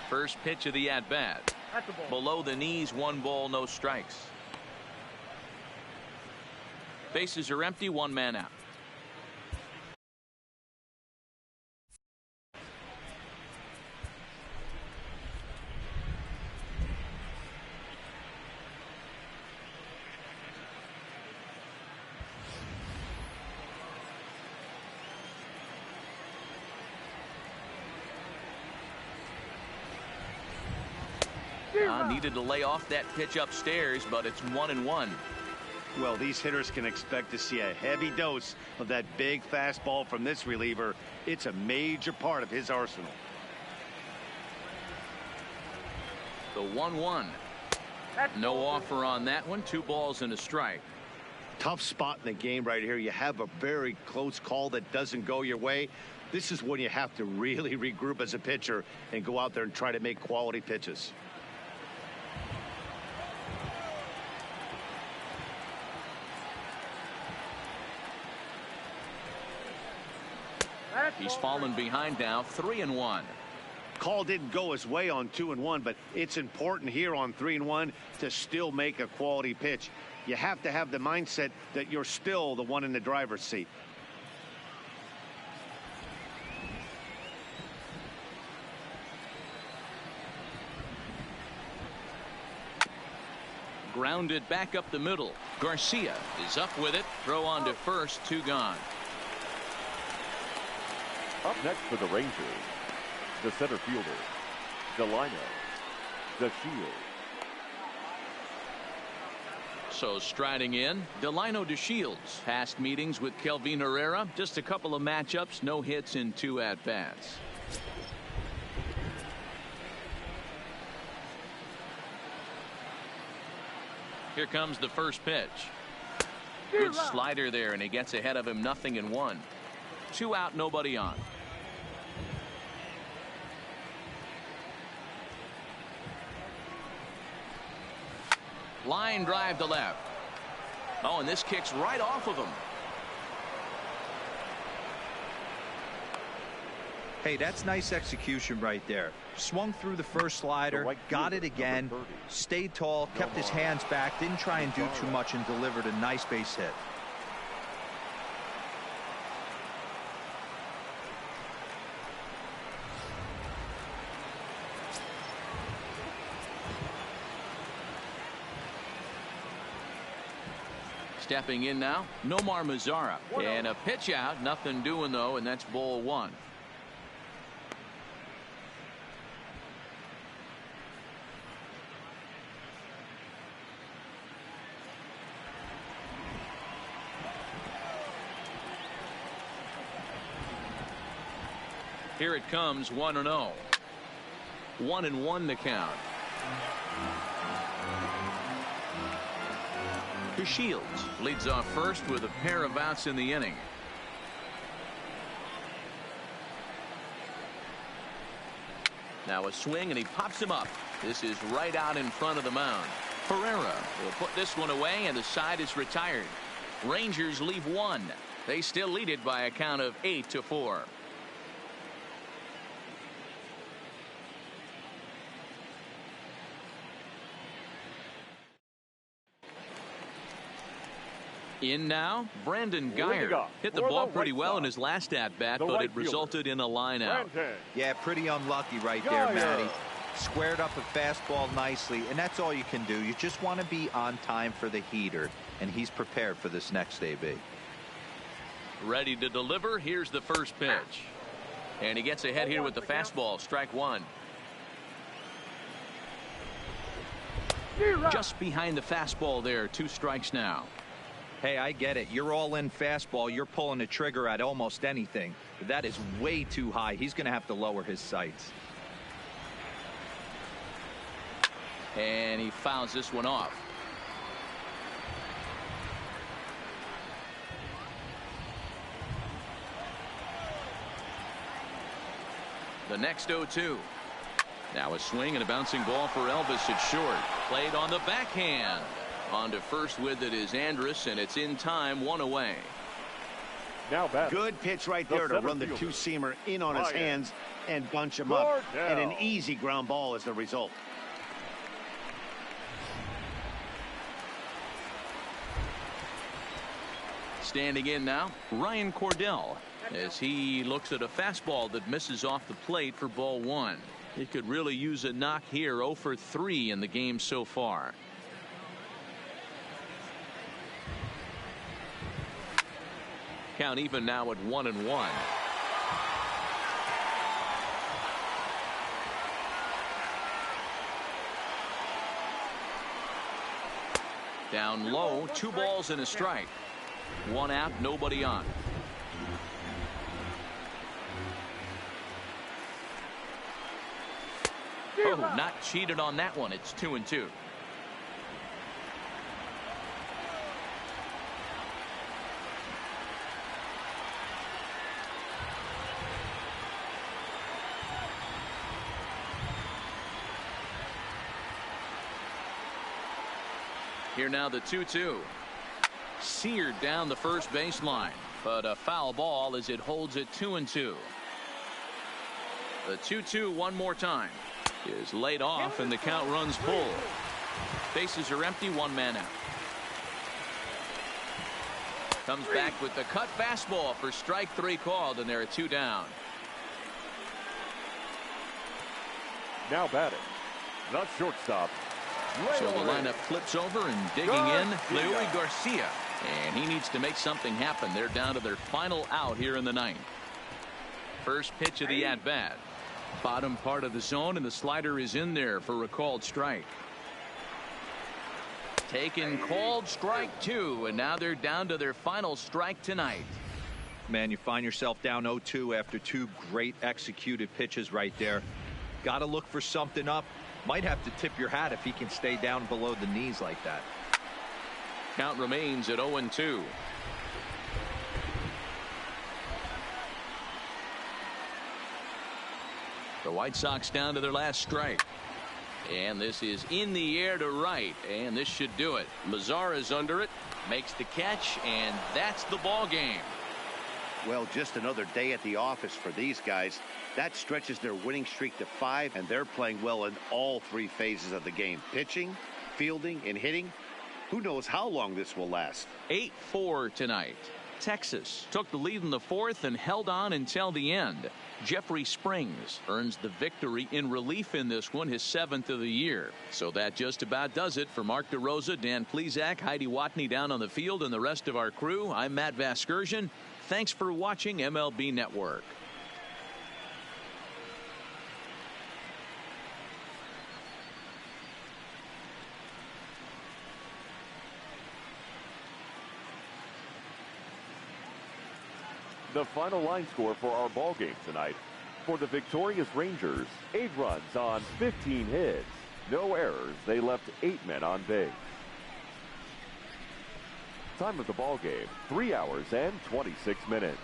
First pitch of the at-bat. Below the knees, 1 ball, no strikes. Bases are empty, 1 man out. Needed to lay off that pitch upstairs, but it's 1-1. Well, these hitters can expect to see a heavy dose of that big fastball from this reliever. It's a major part of his arsenal. The 1-1. No offer on that one. 2 balls and a strike. Tough spot in the game right here. You have a very close call that doesn't go your way. This is when you have to really regroup as a pitcher and go out there and try to make quality pitches. He's fallen behind now, 3-1. Call didn't go his way on 2-1, but it's important here on 3-1 to still make a quality pitch. You have to have the mindset that you're still the one in the driver's seat. Grounded back up the middle. Garcia is up with it. Throw on to first, 2 gone. Up next for the Rangers, the center fielder, Delino DeShields. So striding in, Delino DeShields. Past meetings with Kelvin Herrera. Just a couple of matchups, no hits in 2 at-bats. Here comes the first pitch. Good slider there, and he gets ahead of him, 0-1. 2 out, nobody on. Line drive to left. Oh, and this kicks right off of him. Hey, that's nice execution right there. Swung through the first slider, got it again, stayed tall, kept his hands back, didn't try and do too much, and delivered a nice base hit. Stepping in now, Nomar Mazara. And a pitch out, nothing doing though, and that's ball 1. Here it comes, 1-0. 1-1 the count. Shields leads off first with a pair of outs in the inning. Now a swing, and he pops him up. This is right out in front of the mound. Pereira will put this one away, and the side is retired. Rangers leave 1. They still lead it by a count of 8-4. In now, Brandon Guyer hit the ball pretty well in his last at-bat, but it resulted in a line out. Yeah, pretty unlucky right there, Matty. Squared up a fastball nicely, and that's all you can do. You just want to be on time for the heater, and he's prepared for this next AB. Ready to deliver. Here's the first pitch. And he gets ahead here with the fastball, strike 1. Just behind the fastball there, 2 strikes now. Hey, I get it. You're all in fastball. You're pulling the trigger at almost anything. But that is way too high. He's going to have to lower his sights. And he fouls this one off. The next 0-2. Now a swing and a bouncing ball for Elvis at short. Played on the backhand. On to first with it is Andrus, and it's in time, 1 away. Now back. Good pitch right there to run the two-seamer in on his hands and bunch him up. And an easy ground ball is the result. Standing in now, Ryan Cordell, as he looks at a fastball that misses off the plate for ball 1. He could really use a knock here. 0 for 3 in the game so far. Count even now at 1-1. Down low, 2 balls and a strike. 1 out, nobody on. Oh, not cheated on that one. It's 2-2. Here now the 2-2. Seared down the first baseline, but a foul ball as it holds it 2-2. The 2-2 one more time is laid off, and the count runs full. Bases are empty, 1 man out. Comes back with the cut fastball for strike 3 called, and there are 2 down. Now batting, the shortstop. So the lineup flips over, and digging in, Leury Garcia. And he needs to make something happen. They're down to their final out here in the 9th. First pitch of the at-bat. Bottom part of the zone, and the slider is in there for a called strike. Taken, called strike 2, and now they're down to their final strike tonight. Man, you find yourself down 0-2 after 2 great executed pitches right there. Got to look for something up. Might have to tip your hat if he can stay down below the knees like that. count remains at 0-2. The White Sox down to their last strike. And this is in the air to right, and this should do it. Mazara's under it, makes the catch, and that's the ball game. Well, just another day at the office for these guys. That stretches their winning streak to 5, and they're playing well in all 3 phases of the game. Pitching, fielding, and hitting. Who knows how long this will last. 8-4 tonight. Texas took the lead in the 4th and held on until the end. Jeffrey Springs earns the victory in relief in this one, his 7th of the year. So that just about does it for Mark DeRosa, Dan Plesac, Heidi Watney down on the field, and the rest of our crew. I'm Matt Vasgersian. Thanks for watching MLB Network. The final line score for our ball game tonight. For the victorious Rangers, 8 runs on 15 hits. No errors. They left 8 men on base. Time of the ball game, 3 hours and 26 minutes.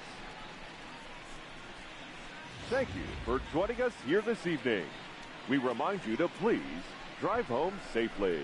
Thank you for joining us here this evening. We remind you to please drive home safely.